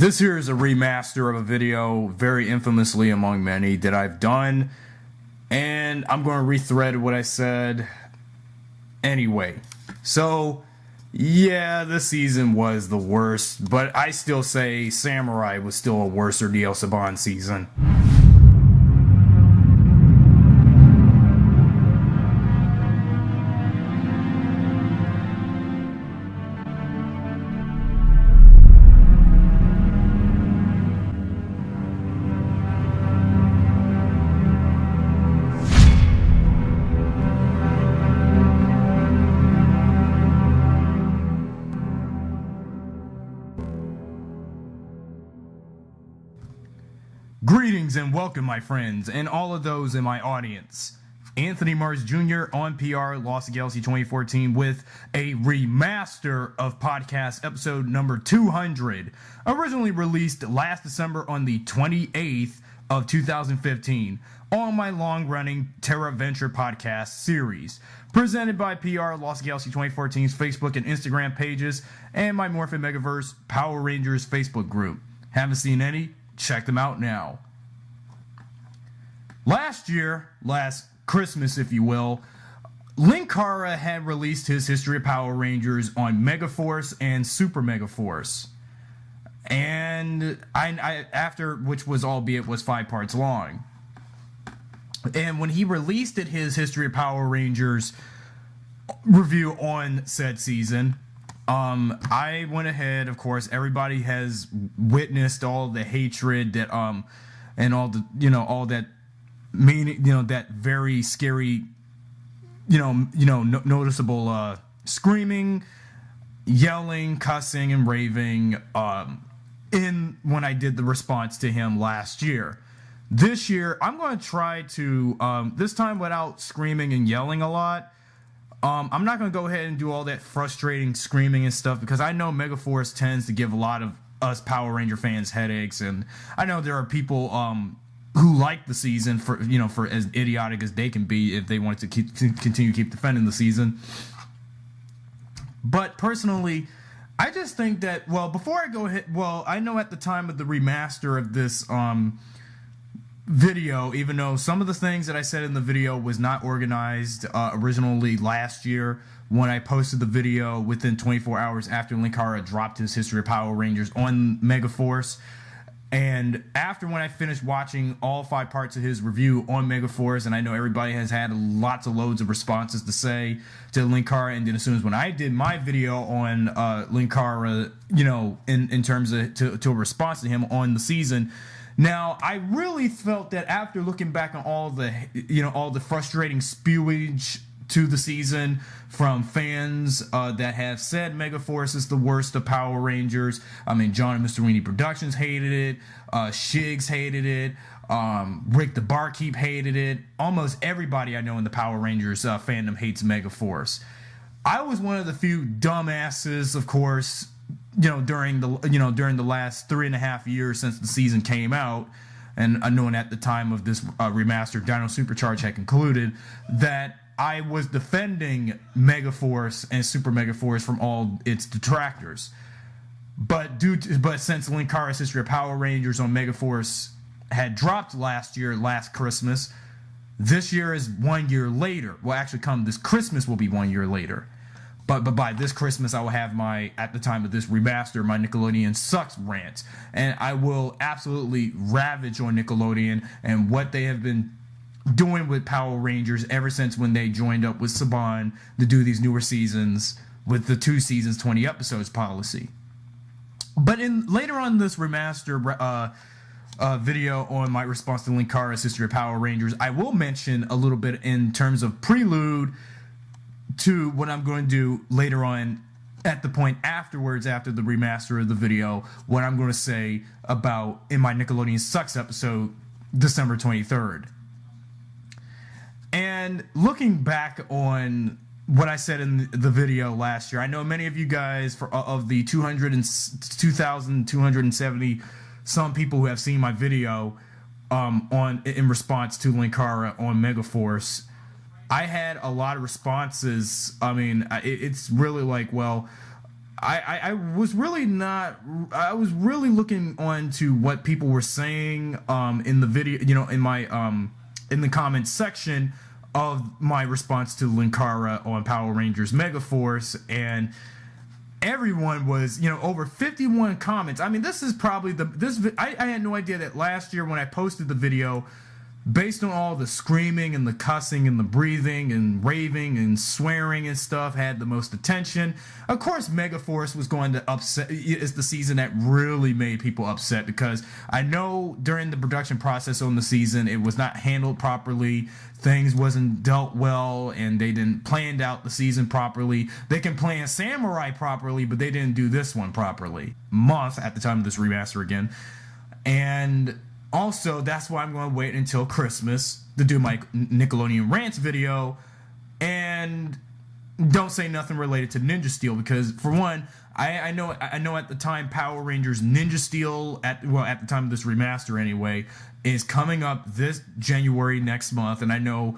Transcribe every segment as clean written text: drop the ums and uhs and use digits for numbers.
This here is a remaster of a video, very infamously among many, that I've done, and I'm going to rethread what I said anyway. So, yeah, this season was the worst, but I still say Samurai was still a worse DL Saban season. Greetings and welcome, my friends, and all of those in my audience. Anthony Mars Jr. on PR Lost Galaxy 2014 with a remaster of podcast episode number 200, originally released last December on the 28th of 2015 on my long-running Terra Venture podcast series, presented by PR Lost Galaxy 2014's Facebook and Instagram pages and my Morphin Megaverse Power Rangers Facebook group. Haven't seen any? Check them out now. Last Christmas, if you will, Linkara had released his History of Power Rangers on Megaforce and Super Megaforce. And after, which was, albeit, was 5 parts long. And when he released his History of Power Rangers review on said season, I went ahead, of course, everybody has witnessed all the hatred that, and all the, all that meaning, that very scary, noticeable, screaming, yelling, cussing, and raving, when I did the response to him last year. This year, I'm going to try to, this time without screaming and yelling a lot. I'm not going to go ahead and do all that frustrating screaming and stuff, because I know Megaforce tends to give a lot of us Power Ranger fans headaches, and I know there are people who like the season for as idiotic as they can be if they wanted to continue to keep defending the season. But personally, I just think that, well, before I go ahead, well, I know at the time of the remaster of this video, even though some of the things that I said in the video was not organized originally last year when I posted the video within 24 hours after Linkara dropped his History of Power Rangers on Megaforce, and after when I finished watching all 5 parts of his review on Megaforce, and I know everybody has had lots of loads of responses to say to Linkara, and then as soon as when I did my video on Linkara, in terms of to a response to him on the season. Now, I really felt that after looking back on all the frustrating spewage to the season from fans that have said Megaforce is the worst of Power Rangers. I mean, John and Mr. Weenie Productions hated it. Shigs hated it. Rick the Barkeep hated it. Almost everybody I know in the Power Rangers fandom hates Megaforce. I was one of the few dumbasses, of course, during the last 3.5 years since the season came out, and knowing at the time of this remastered Dino Supercharge had concluded, that I was defending Megaforce and Super Megaforce from all its detractors. But since Linkara's History of Power Rangers on Megaforce had dropped last Christmas, this year is 1 year later. Well, actually, come this Christmas will be 1 year later. But by this Christmas, I will have at the time of this remaster, my Nickelodeon Sucks rant. And I will absolutely ravage on Nickelodeon and what they have been doing with Power Rangers ever since when they joined up with Saban to do these newer seasons with the 2 seasons, 20 episodes policy. But later on this remaster video on my response to Linkara's History of Power Rangers, I will mention a little bit in terms of prelude to what I'm going to do later on at the point afterwards, after the remaster of the video, what I'm going to say about in my Nickelodeon Sucks episode, December 23rd. And looking back on what I said in the video last year, I know many of you guys, of the 2,270 some people who have seen my video in response to Linkara on Megaforce, I had a lot of responses. I mean, it's really like, well, I was really not. I was really looking on to what people were saying in the video, in my in the comments section of my response to Linkara on Power Rangers Megaforce, and everyone was, over 51 comments. I mean, this is probably I had no idea that last year when I posted the video, based on all the screaming and the cussing and the breathing and raving and swearing and stuff, had the most attention. Of course, Megaforce was going to upset. It's the season that really made people upset, because I know during the production process on the season, it was not handled properly. Things wasn't dealt well, and they didn't planned out the season properly. They can plan Samurai properly, but they didn't do this one properly. Month at the time of this remaster again. And also, that's why I'm going to wait until Christmas to do my Nickelodeon Rants video, and don't say nothing related to Ninja Steel, because for one, I know at the time Power Rangers Ninja Steel, at the time of this remaster anyway, is coming up this January next month, and I know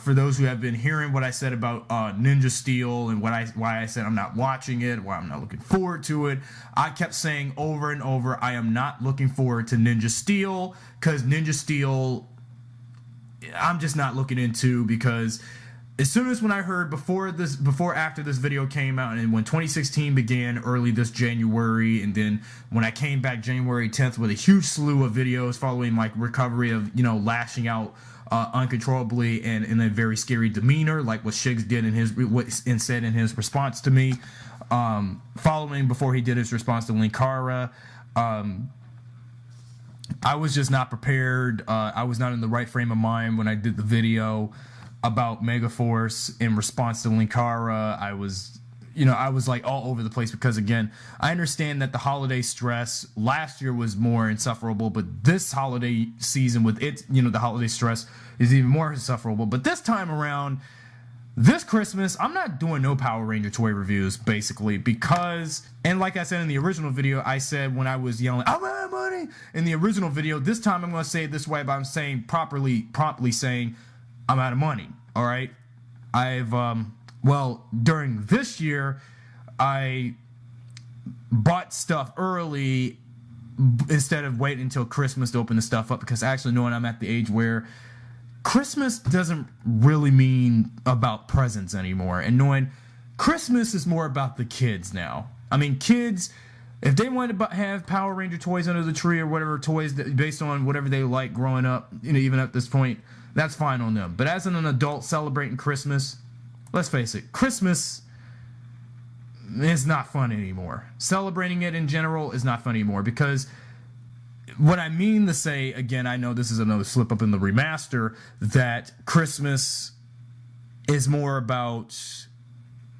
for those who have been hearing what I said about Ninja Steel and why I said I'm not watching it, why I'm not looking forward to it, I kept saying over and over, I am not looking forward to Ninja Steel, because Ninja Steel, I'm just not looking into, because as soon as when I heard after this video came out, and when 2016 began early this January, and then when I came back January 10th with a huge slew of videos following my recovery of, lashing out uncontrollably and in a very scary demeanor, like what Shiggs did and said in his response to me, following before he did his response to Linkara, I was just not prepared. I was not in the right frame of mind when I did the video about Megaforce in response to Linkara. I was like all over the place, because again, I understand that the holiday stress last year was more insufferable, but this holiday season with it, the holiday stress is even more insufferable. But this time around, this Christmas, I'm not doing no Power Ranger toy reviews, basically, because, and like I said in the original video, I said when I was yelling, I'm out of money, in the original video, this time I'm going to say it this way, but I'm saying promptly saying, I'm out of money, all right? During this year, I bought stuff early instead of waiting until Christmas to open the stuff up, because actually knowing I'm at the age where Christmas doesn't really mean about presents anymore, and knowing Christmas is more about the kids now. I mean, kids, if they want to have Power Ranger toys under the tree or whatever toys based on whatever they like growing up, even at this point, that's fine on them. But as an adult celebrating Christmas, let's face it, Christmas is not fun anymore. Celebrating it in general is not fun anymore, because what I mean to say, again, I know this is another slip up in the remaster, that Christmas is more about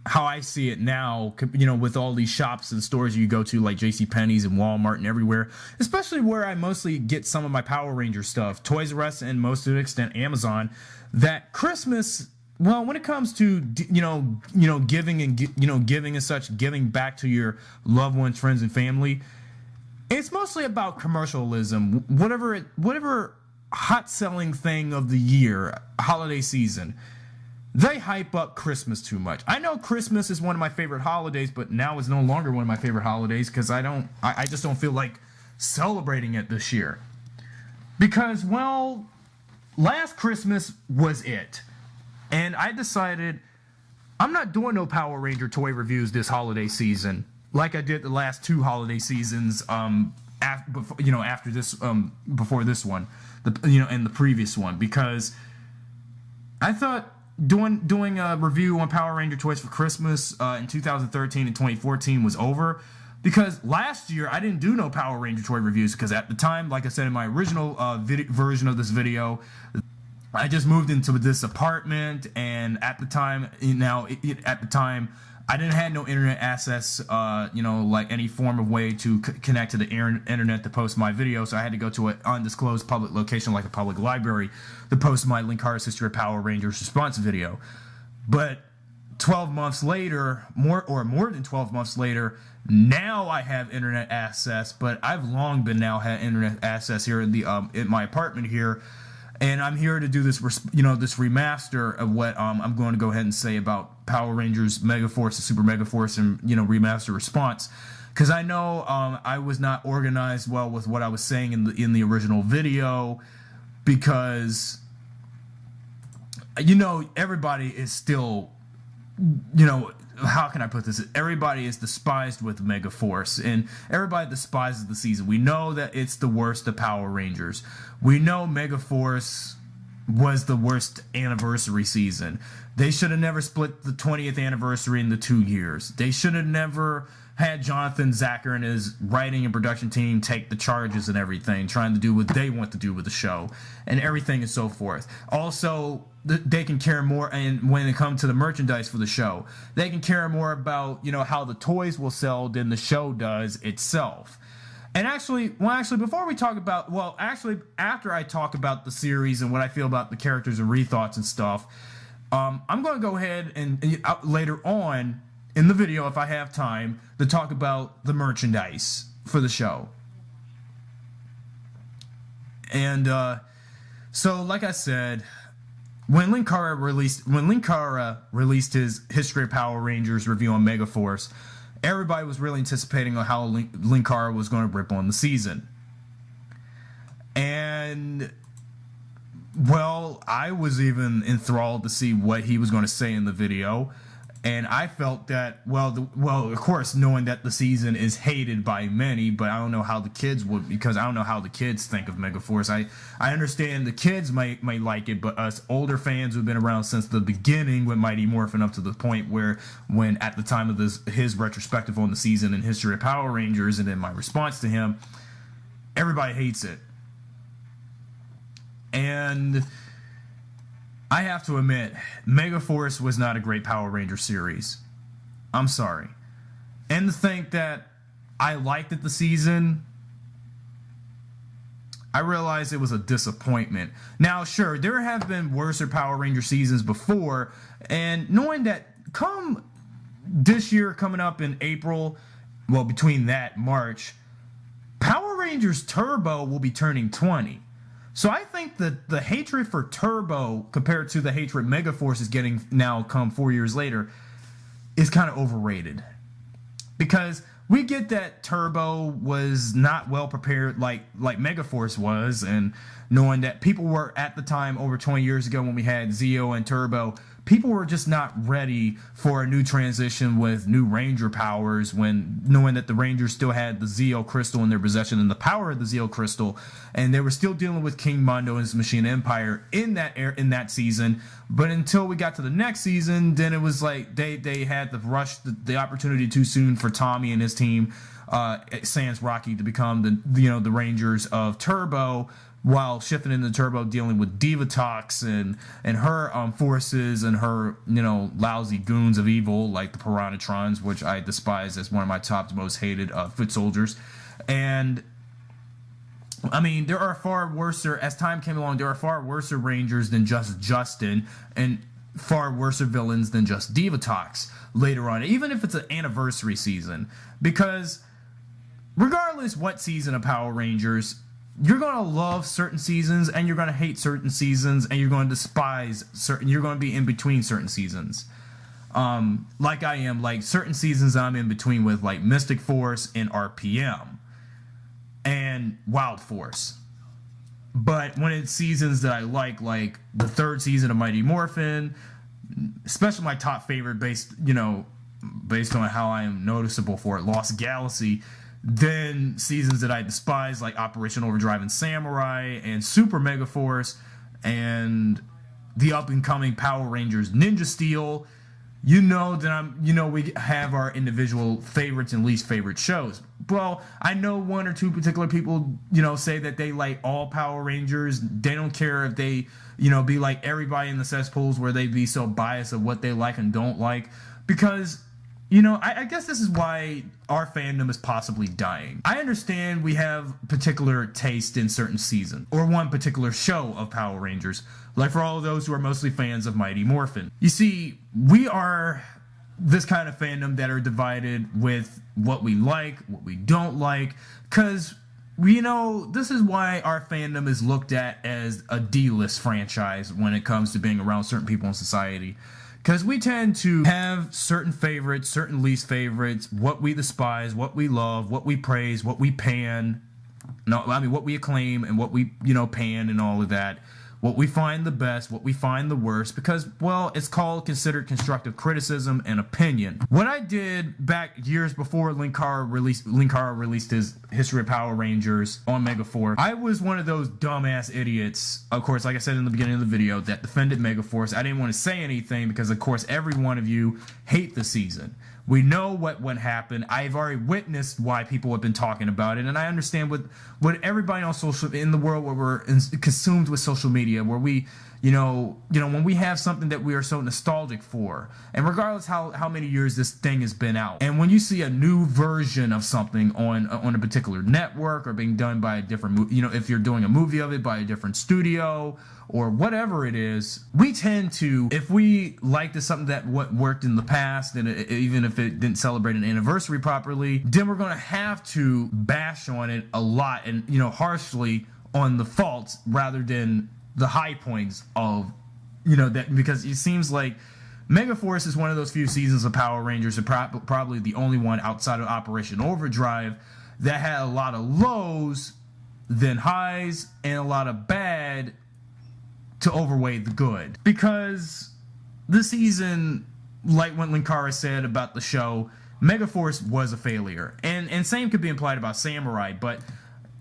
how I see it now, with all these shops and stores you go to, like JCPenney's and Walmart and everywhere, especially where I mostly get some of my Power Ranger stuff, Toys R Us, and most to an extent Amazon, that Christmas, well, when it comes to, giving and, giving and such, giving back to your loved ones, friends, and family, it's mostly about commercialism, whatever hot selling thing of the year, holiday season. They hype up Christmas too much. I know Christmas is one of my favorite holidays, but now it's no longer one of my favorite holidays, because I just don't feel like celebrating it this year. Because, well, last Christmas was it. And I decided I'm not doing no Power Ranger toy reviews this holiday season, like I did the last two holiday seasons, after this, before this one, and the previous one, because I thought doing a review on Power Ranger toys for Christmas in 2013 and 2014 was over, because last year I didn't do no Power Ranger toy reviews, because at the time, like I said in my original version of this video, I just moved into this apartment, and at the time, I didn't have no internet access, like any form of way to connect to the internet to post my video, so I had to go to an undisclosed public location like a public library to post my Linkara's History of Power Rangers response video. But 12 months later, more than 12 months later, now I have internet access, but I've long been now had internet access here in my apartment here. And I'm here to do this, this remaster of what I'm going to go ahead and say about Power Rangers Megaforce, the Super Megaforce, and remaster response, because I know I was not organized well with what I was saying in the original video, because everybody is still, how can I put this? Everybody is despised with Megaforce, and everybody despises the season. We know that it's the worst of Power Rangers. We know Megaforce was the worst anniversary season. They should have never split the 20th anniversary into 2 years. They should have never had Jonathan Zacher and his writing and production team take the charges and everything, trying to do what they want to do with the show and everything and so forth. Also, they can care more, and when it comes to the merchandise for the show, they can care more about how the toys will sell than the show does itself. And actually, before we talk about, after I talk about the series and what I feel about the characters and rethoughts and stuff, I'm going to go ahead and later on in the video, if I have time, to talk about the merchandise for the show. And so, like I said, when Linkara released his History of Power Rangers review on Megaforce, everybody was really anticipating on how Linkara was going to rip on the season. And, well, I was even enthralled to see what he was going to say in the video. And I felt that, of course, knowing that the season is hated by many, but I don't know how the kids would, because I don't know how the kids think of Megaforce. I understand the kids might like it, but us older fans who've been around since the beginning with Mighty Morphin up to the point where, when at the time of his retrospective on the season and History of Power Rangers, and then my response to him, everybody hates it. And I have to admit, Megaforce was not a great Power Ranger series. I'm sorry. And to think that I liked it the season, I realized it was a disappointment. Now, sure, there have been worse Power Ranger seasons before, and knowing that come this year, coming up in April, well, between that, March, Power Rangers Turbo will be turning 20. So I think that the hatred for Turbo compared to the hatred Megaforce is getting now come 4 years later is kind of overrated. Because we get that Turbo was not well prepared like Megaforce was, and knowing that people were at the time over 20 years ago when we had Zeo and Turbo, people were just not ready for a new transition with new Ranger powers, when knowing that the Rangers still had the Zeo Crystal in their possession and the power of the Zeo Crystal, and they were still dealing with King Mondo and his Machine Empire in that season. But until we got to the next season, then it was like they had the the opportunity too soon for Tommy and his team, sans Rocky, to become the Rangers of Turbo, while shifting into Turbo, dealing with Divatox and her forces and her lousy goons of evil like the Piranatrons, which I despise as one of my top most hated foot soldiers. And I mean, there are far worse, as time came along, there are far worse Rangers than just Justin, and far worse villains than just Divatox later on, even if it's an anniversary season. Because regardless what season of Power Rangers, you're going to love certain seasons, and you're going to hate certain seasons, and you're going to despise certain, you're going to be in between certain seasons. Like I am, like certain seasons I'm in between with, like Mystic Force and RPM and Wild Force. But when it's seasons that I like the third season of Mighty Morphin, especially my top favorite based on how I am noticeable for it, Lost Galaxy, then seasons that I despise like Operation Overdrive and Samurai and Super Megaforce and the up and coming Power Rangers Ninja Steel, that we have our individual favorites and least favorite shows. Well, I know one or two particular people, say that they like all Power Rangers. They don't care if they, be like everybody in the cesspools where they be so biased of what they like and don't like. Because, I guess this is why our fandom is possibly dying. I understand we have particular taste in certain seasons, or one particular show of Power Rangers, like for all of those who are mostly fans of Mighty Morphin. You see, we are this kind of fandom that are divided with what we like, what we don't like, because this is why our fandom is looked at as a D-list franchise when it comes to being around certain people in society. Because we tend to have certain favorites, certain least favorites, what we despise, what we love, what we praise, what we pan. No, I mean, what we acclaim and what we, pan and all of that. What we find the best, what we find the worst, because, well, it's considered constructive criticism and opinion. What I did back years before Linkara released his History of Power Rangers on Megaforce, I was one of those dumbass idiots, of course, like I said in the beginning of the video, that defended Megaforce. I didn't want to say anything because, of course, every one of you hate the season. We know what happened. I've already witnessed why people have been talking about it, and I understand what everybody on in the world where we're consumed with social media, where we, when we have something that we are so nostalgic for, and regardless how many years this thing has been out, and when you see a new version of something on a particular network or being done by a different, if you're doing a movie of it by a different studio or whatever it is, we tend to, if we liked something that worked in the past, and even if it didn't celebrate an anniversary properly, then we're going to have to bash on it a lot and, harshly on the faults rather than the high points of, that, because it seems like Megaforce is one of those few seasons of Power Rangers, and probably the only one outside of Operation Overdrive, that had a lot of lows than highs and a lot of bad to overweigh the good. Because this season, like what Linkara said about the show, Megaforce was a failure. And same could be implied about Samurai, but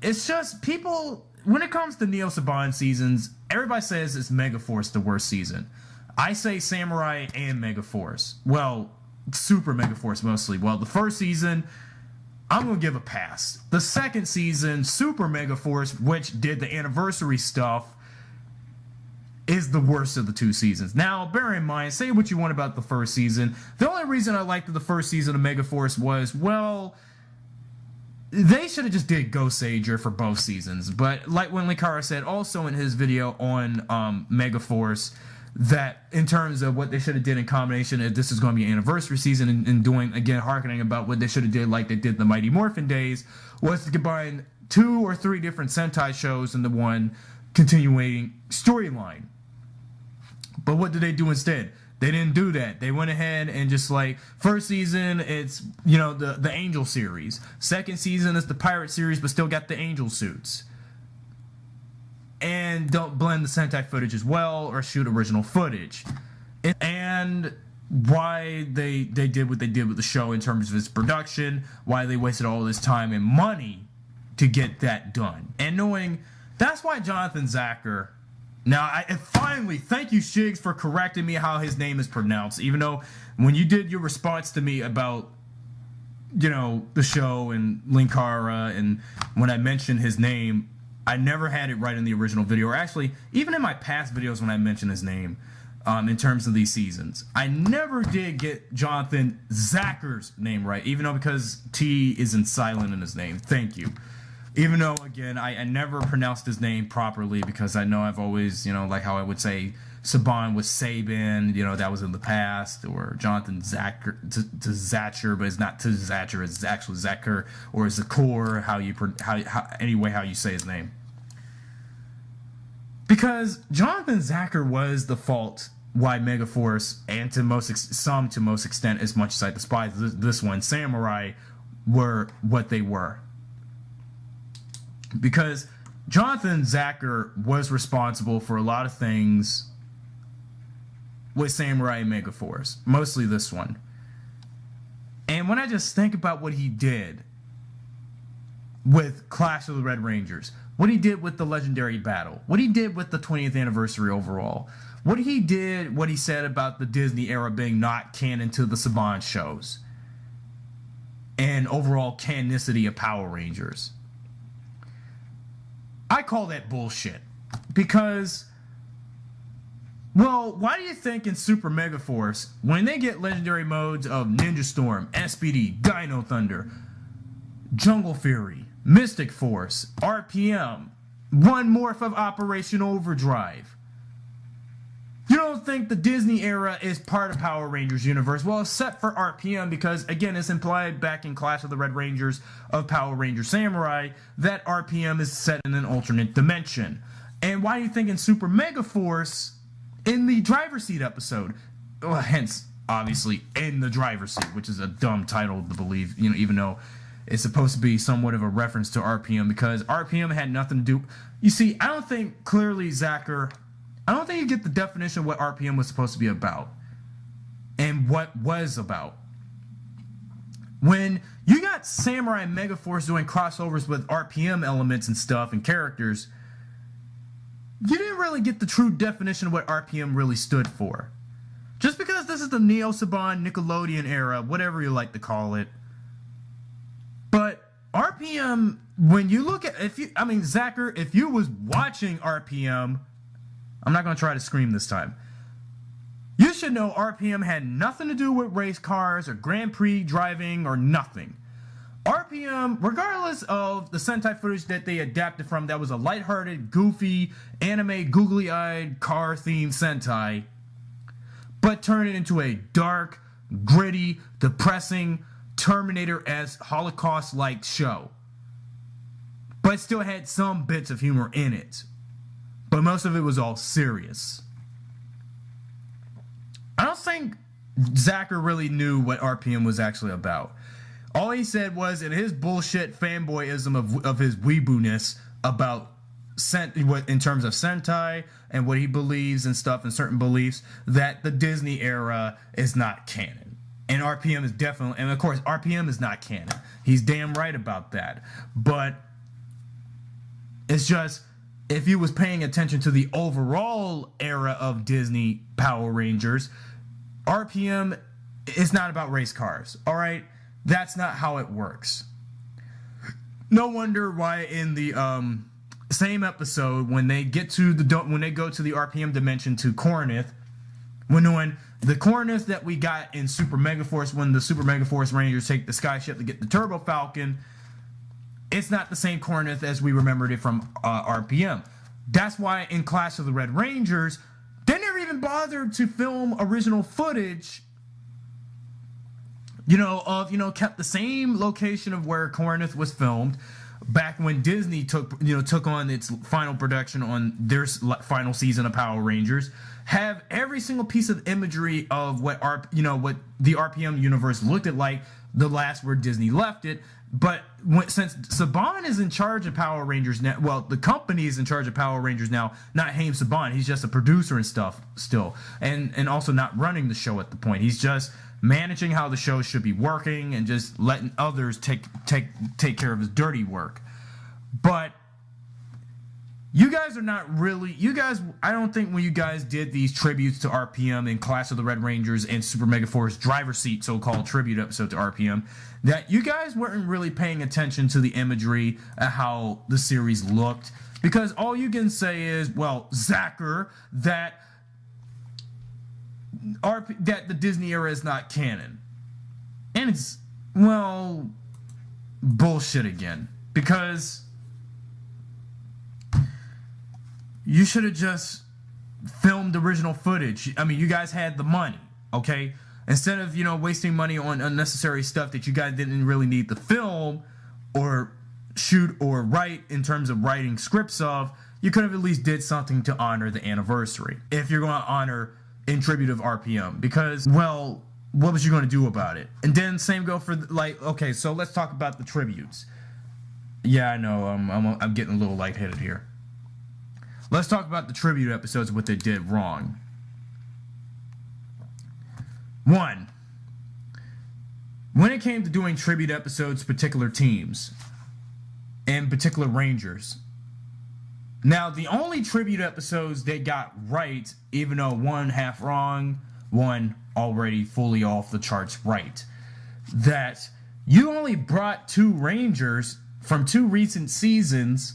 it's just people, when it comes to Neo Saban seasons, everybody says it's Megaforce the worst season. I say Samurai and Megaforce. Well, Super Megaforce mostly. Well, the first season, I'm going to give a pass. The second season, Super Megaforce, which did the anniversary stuff, is the worst of the two seasons. Now, bear in mind, say what you want about the first season. The only reason I liked the first season of Megaforce was, well, they should have just did Ghost Sager for both seasons. But like when Linkara said also in his video on Megaforce, that in terms of what they should have did in combination, if this is going to be an anniversary season, and doing, again, harkening about what they should have did like they did the Mighty Morphin days, was to combine 2 or 3 different Sentai shows into one continuing storyline. But what did they do instead? They didn't do that. They went ahead and just like, first season, it's, the Angel series. Second season, it's the Pirate series, but still got the Angel suits. And don't blend the Sentai footage as well, or shoot original footage. And why they did what they did with the show in terms of its production, why they wasted all this time and money to get that done. And knowing, that's why Jonathan Zacher, now, finally, thank you, Shigs, for correcting me how his name is pronounced. Even though when you did your response to me about, the show and Linkara, and when I mentioned his name, I never had it right in the original video. Or actually, even in my past videos when I mentioned his name, in terms of these seasons, I never did get Jonathan Zacher's name right, even though because T isn't silent in his name. Thank you. Even though, again, I never pronounced his name properly, because I know I've always, like how I would say Saban was Sabin, that was in the past, or Jonathan Zacher, but it's not to Zacher, it's actually Zacher, or Zakor, how you say his name. Because Jonathan Zacher was the fault why Megaforce, and to most extent, as much as I despise this one, Samurai, were what they were. Because Jonathan Zacher was responsible for a lot of things with Samurai and Megaforce, mostly this one. And when I just think about what he did with Clash of the Red Rangers, what he did with the Legendary Battle, what he did with the 20th anniversary overall, what he said about the Disney era being not canon to the Saban shows, and overall canonicity of Power Rangers, I call that bullshit. Because, well, why do you think in Super Megaforce, when they get legendary modes of Ninja Storm, SPD, Dino Thunder, Jungle Fury, Mystic Force, RPM, one morph of Operation Overdrive, you don't think the Disney era is part of Power Rangers universe? Well, except for RPM, because, again, it's implied back in Clash of the Red Rangers of Power Ranger Samurai that RPM is set in an alternate dimension. And why do you think in Super Megaforce, in the driver's seat episode, well, hence obviously in the driver's seat, which is a dumb title to believe, you know, even though it's supposed to be somewhat of a reference to RPM, because RPM had nothing to do. You see, I don't think clearly, Zacher, I don't think you get the definition of what RPM was supposed to be about and what was about. When you got Samurai and Megaforce doing crossovers with RPM elements and stuff and characters, you didn't really get the true definition of what RPM really stood for. Just because this is the Neo Saban Nickelodeon era, whatever you like to call it. But RPM, when you look at, Zacher, if you was watching RPM, I'm not going to try to scream this time. You should know RPM had nothing to do with race cars or Grand Prix driving or nothing. RPM, regardless of the Sentai footage that they adapted from, that was a lighthearted, goofy, anime, googly-eyed, car-themed Sentai, but turned it into a dark, gritty, depressing, Terminator-esque, Holocaust-like show. But still had some bits of humor in it. But most of it was all serious. I don't think Zacher really knew what RPM was actually about. All he said was, in his bullshit fanboyism of his weeboo-ness about in terms of Sentai and what he believes and stuff and certain beliefs, that the Disney era is not canon. And RPM is definitely, and of course RPM is not canon. He's damn right about that. But it's just, if you was paying attention to the overall era of Disney Power Rangers, RPM is not about race cars, all right? That's not how it works. No wonder why in the same episode, when they go to the RPM dimension to Corinth, when the Corinth that we got in Super Megaforce, when the Super Megaforce Rangers take the skyship to get the Turbo Falcon, it's not the same Corinth as we remembered it from RPM. That's why in Clash of the Red Rangers, they never even bothered to film original footage, kept the same location of where Corinth was filmed back when Disney took on its final production on their final season of Power Rangers. Have every single piece of imagery of what the RPM universe looked at like the last where Disney left it. But since Saban is in charge of Power Rangers now, well, the company is in charge of Power Rangers now, not Haim Saban. He's just a producer and stuff still, and also not running the show at the point. He's just managing how the show should be working and just letting others take care of his dirty work. But you guys are not really, I don't think when you guys did these tributes to RPM in Clash of the Red Rangers and Super Megaforce Driver Seat so-called tribute episode to RPM, that you guys weren't really paying attention to the imagery of how the series looked. Because all you can say is, well, Zacher, that the Disney era is not canon. And it's, well, bullshit again. Because you should have just filmed original footage. I mean, you guys had the money, okay? Instead of, wasting money on unnecessary stuff that you guys didn't really need to film or shoot or write in terms of writing scripts of, you could have at least did something to honor the anniversary. If you're going to honor in tribute of RPM. Because, well, what was you going to do about it? And then same go for, okay, so let's talk about the tributes. Yeah, I know, I'm getting a little lightheaded here. Let's talk about the tribute episodes, what they did wrong. 1. When it came to doing tribute episodes to particular teams and particular Rangers, now the only tribute episodes they got right, even though one half wrong, one already fully off the charts right, that you only brought 2 Rangers from 2 recent seasons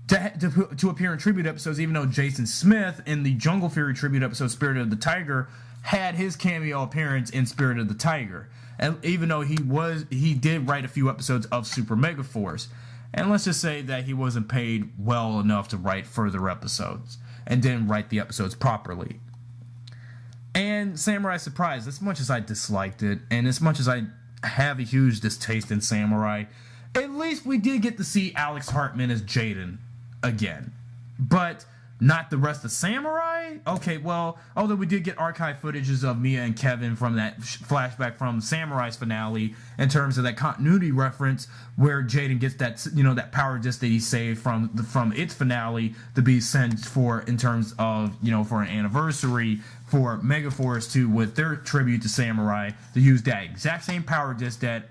to appear in tribute episodes, even though Jason Smith in the Jungle Fury tribute episode Spirit of the Tiger had his cameo appearance in Spirit of the Tiger, and even though he did write a few episodes of Super Megaforce. And let's just say that he wasn't paid well enough to write further episodes and didn't write the episodes properly. And Samurai Surprise, as much as I disliked it and as much as I have a huge distaste in Samurai, at least we did get to see Alex Hartman as Jaden again. But not the rest of Samurai? Okay, well, although we did get archive footages of Mia and Kevin from that flashback from Samurai's finale in terms of that continuity reference where Jaden gets that, you know, that power disc that he saved from its finale to be sent for, in terms of, you know, for an anniversary for Megaforce to, with their tribute to Samurai, to use that exact same power disc that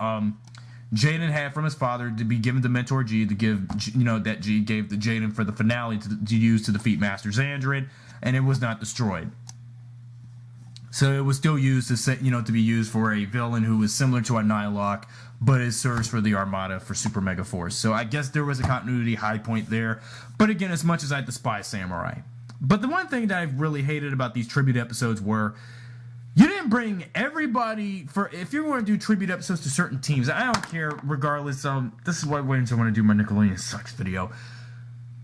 Jaden had from his father to be given to Mentor G, to give, you know, that G gave to Jaden for the finale to use to defeat Master Xandred, and it was not destroyed. So it was still used to set, you know, to be used for a villain who was similar to a Nihilok, but it serves for the Armada for Super Megaforce. So I guess there was a continuity high point there. But again, as much as I despise Samurai, but the one thing that I really hated about these tribute episodes were, you didn't bring everybody for, if you want to do tribute episodes to certain teams, I don't care, regardless. This is why I want to do my Nickelodeon Sucks video.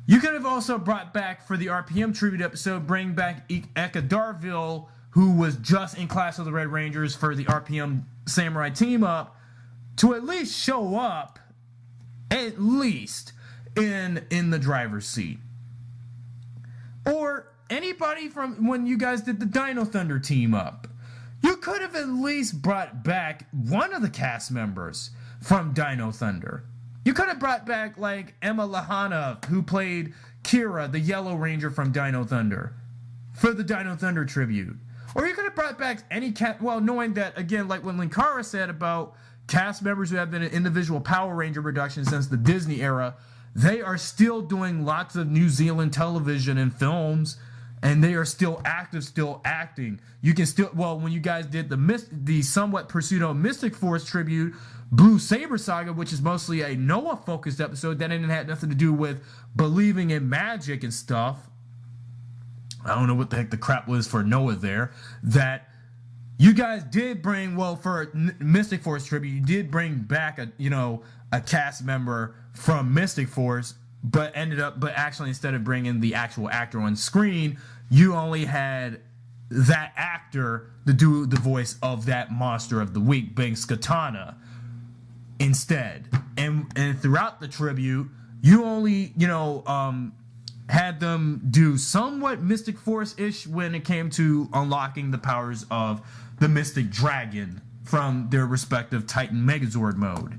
You could have also brought back, for the RPM tribute episode, bring back Eka Darville, who was just in Class of the Red Rangers for the RPM Samurai team up, to at least show up, at least, in the driver's seat. Or anybody from when you guys did the Dino Thunder team up. You could have at least brought back one of the cast members from Dino Thunder. You could have brought back, like, Emma Lahana, who played Kira, the Yellow Ranger from Dino Thunder, for the Dino Thunder tribute. Or you could have brought back any cast, well, knowing that, again, like when Linkara said about cast members who have been in individual Power Ranger productions since the Disney era, they are still doing lots of New Zealand television and films, and they are still active, still acting. You can still, well, when you guys did the somewhat pseudo Mystic Force tribute, Blue Saber Saga, which is mostly a Noah-focused episode that didn't have nothing to do with believing in magic and stuff. I don't know what the heck the crap was for Noah there. That you guys did bring, well, for Mystic Force tribute, you did bring back a cast member from Mystic Force, but actually instead of bringing the actual actor on screen, you only had that actor to do the voice of that monster of the week, being Skatana, instead. And throughout the tribute, you only, had them do somewhat Mystic Force-ish when it came to unlocking the powers of the Mystic Dragon from their respective Titan Megazord mode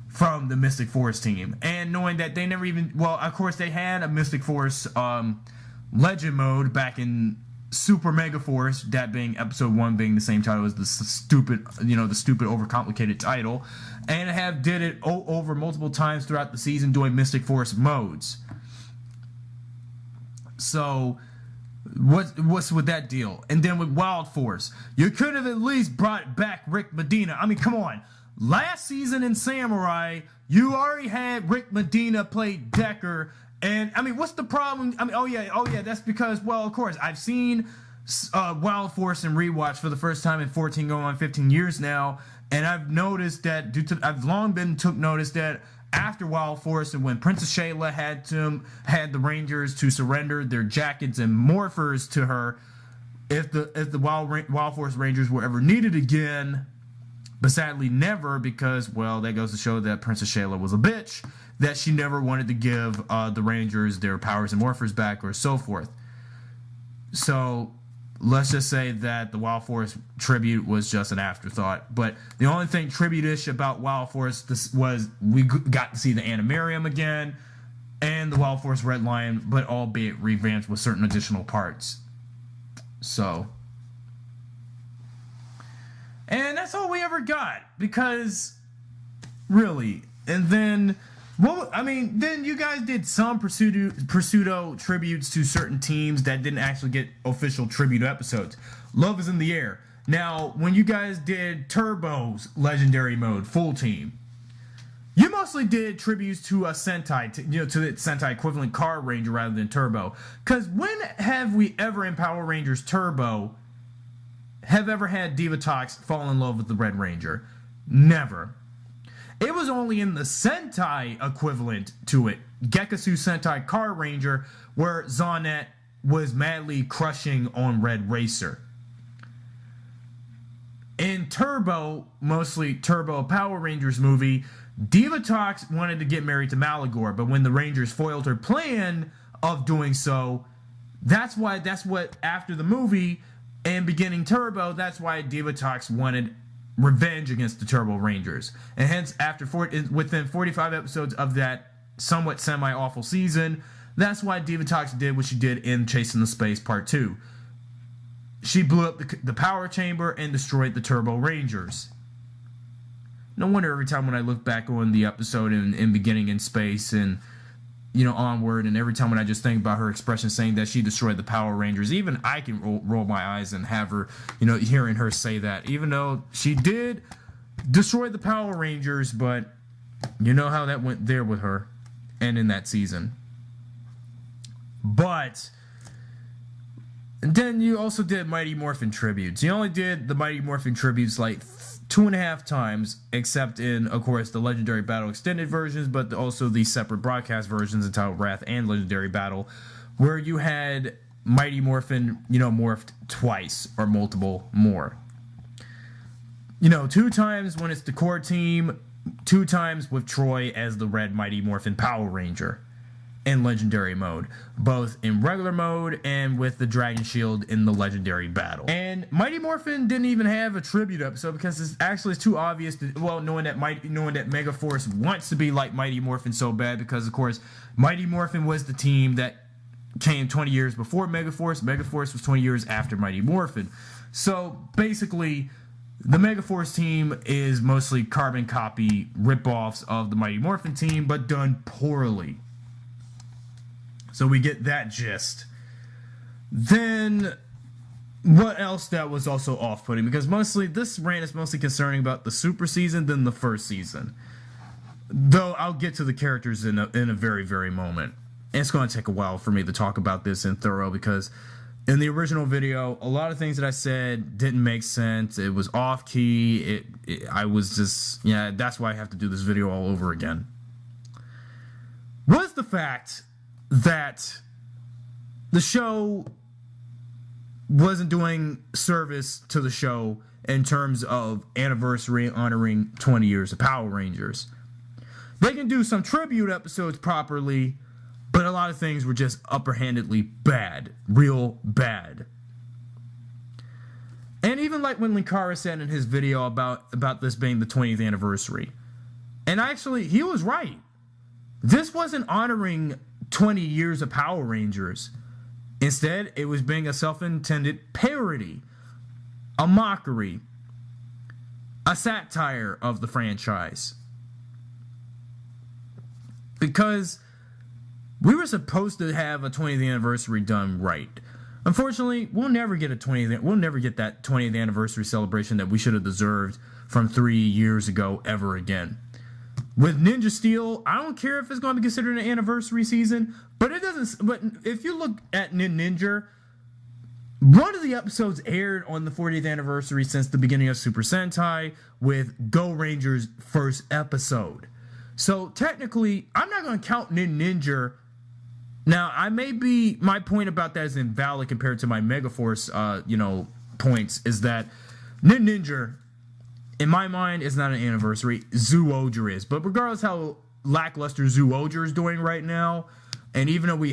from the Mystic Force team. And knowing that they never even, well, of course they had a Mystic Force Legend mode back in Super Megaforce, that being episode 1 being the same title as the stupid overcomplicated title, and did it over multiple times throughout the season doing Mystic Force modes. So what's with that deal? And then with Wild Force, you could have at least brought back Rick Medina. I mean, come on. Last season in Samurai, you already had Rick Medina play Decker. And, I mean, what's the problem? I mean, oh yeah, that's because, well, of course, I've seen Wild Force and rewatch for the first time in 14 going on 15 years now. And I've noticed that, I've long been took notice that after Wild Force and when Princess Shayla had the Rangers to surrender their jackets and morphers to her, if the Wild Force Rangers were ever needed again, but sadly never, because, well, that goes to show that Princess Shayla was a bitch, that she never wanted to give the Rangers their powers and morphers back or so forth. So let's just say that the Wild Force tribute was just an afterthought. But the only thing tribute-ish about Wild Force was we got to see the Animarium again and the Wild Force Red Lion, but albeit revamped with certain additional parts. So, and that's all we ever got, because really, and then, well, I mean, then you guys did some pseudo tributes to certain teams that didn't actually get official tribute episodes. Love is in the Air. Now, when you guys did Turbo's Legendary Mode full team, you mostly did tributes to a Sentai, to the Sentai equivalent Car Ranger rather than Turbo. Because when have we ever in Power Rangers Turbo have ever had Divatox fall in love with the Red Ranger? Never. It was only in the Sentai equivalent to it, Gekatsu Sentai Car Ranger, where Zonette was madly crushing on Red Racer. In Turbo, mostly Turbo Power Rangers movie, Divatox wanted to get married to Malagor, but when the Rangers foiled her plan of doing so, That's what after the movie and beginning Turbo, that's why Divatox wanted revenge against the Turbo Rangers. And hence, within 45 episodes of that somewhat semi-awful season, that's why Divatox did what she did in Chasing the Space Part 2. She blew up the power chamber and destroyed the Turbo Rangers. No wonder every time when I look back on the episode in Beginning in Space and, you know, onward, and every time when I just think about her expression saying that she destroyed the Power Rangers, even I can roll my eyes and have her, you know, hearing her say that, even though she did destroy the Power Rangers, but you know how that went there with her and in that season. But then you also did Mighty Morphin tributes. You only did the Mighty Morphin tributes like 2.5 times, except in, of course, the Legendary Battle extended versions, but also the separate broadcast versions entitled Wrath and Legendary Battle, where you had Mighty Morphin, you know, morphed twice or multiple more. You know, 2 times when it's the core team, 2 times with Troy as the Red Mighty Morphin Power Ranger in Legendary mode, both in regular mode and with the Dragon Shield in the Legendary Battle. And Mighty Morphin didn't even have a tribute episode because it's too obvious to, well, knowing that Megaforce wants to be like Mighty Morphin so bad, because of course Mighty Morphin was the team that came 20 years before Megaforce. Megaforce was 20 years after Mighty Morphin. So basically the Megaforce team is mostly carbon copy ripoffs of the Mighty Morphin team, but done poorly. So we get that gist. Then, what else that was also off-putting? Because mostly, this rant is mostly concerning about the Super season than the first season. Though, I'll get to the characters in a very, very moment. And it's going to take a while for me to talk about this in thorough, because in the original video, a lot of things that I said didn't make sense. It was off-key. I was just, yeah, that's why I have to do this video all over again. Was the fact that the show wasn't doing service to the show in terms of anniversary honoring 20 years of Power Rangers. They can do some tribute episodes properly, but a lot of things were just upperhandedly bad. Real bad. And even like when Linkara said in his video about this being the 20th anniversary. And actually, he was right. This wasn't honoring 20 years of Power Rangers. Instead, it was being a self-intended parody, a mockery, a satire of the franchise. Because we were supposed to have a 20th anniversary done right. Unfortunately, we'll never get that 20th anniversary celebration that we should have deserved from 3 years ago ever again. With Ninja Steel, I don't care if it's going to be considered an anniversary season, but it doesn't. But if you look at Ninja, one of the episodes aired on the 40th anniversary since the beginning of Super Sentai with Go Ranger's first episode. So technically, I'm not going to count Ninja. Now, my point about that is invalid compared to my Megaforce, points, is that Ninja, in my mind, is not an anniversary. Zyuohger is. But regardless how lackluster Zyuohger is doing right now, and even though we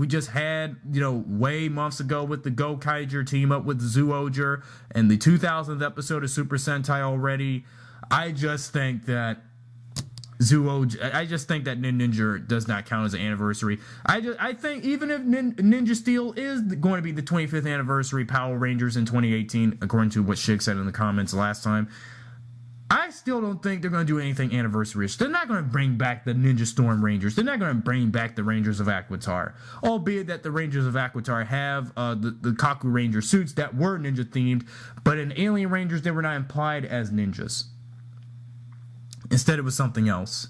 just had, way months ago with the Go Kaiger team up with Zyuohger and the 2000th episode of Super Sentai already, I just think that Ninja does not count as an anniversary. I think even if Ninja Steel is going to be the 25th anniversary Power Rangers in 2018, according to what Shig said in the comments last time, I still don't think they're going to do anything anniversary-ish. They're not going to bring back the Ninja Storm Rangers. They're not going to bring back the Rangers of Aquitar. Albeit that the Rangers of Aquitar have the Kaku Ranger suits that were ninja-themed, but in Alien Rangers, they were not implied as ninjas. Instead, it was something else.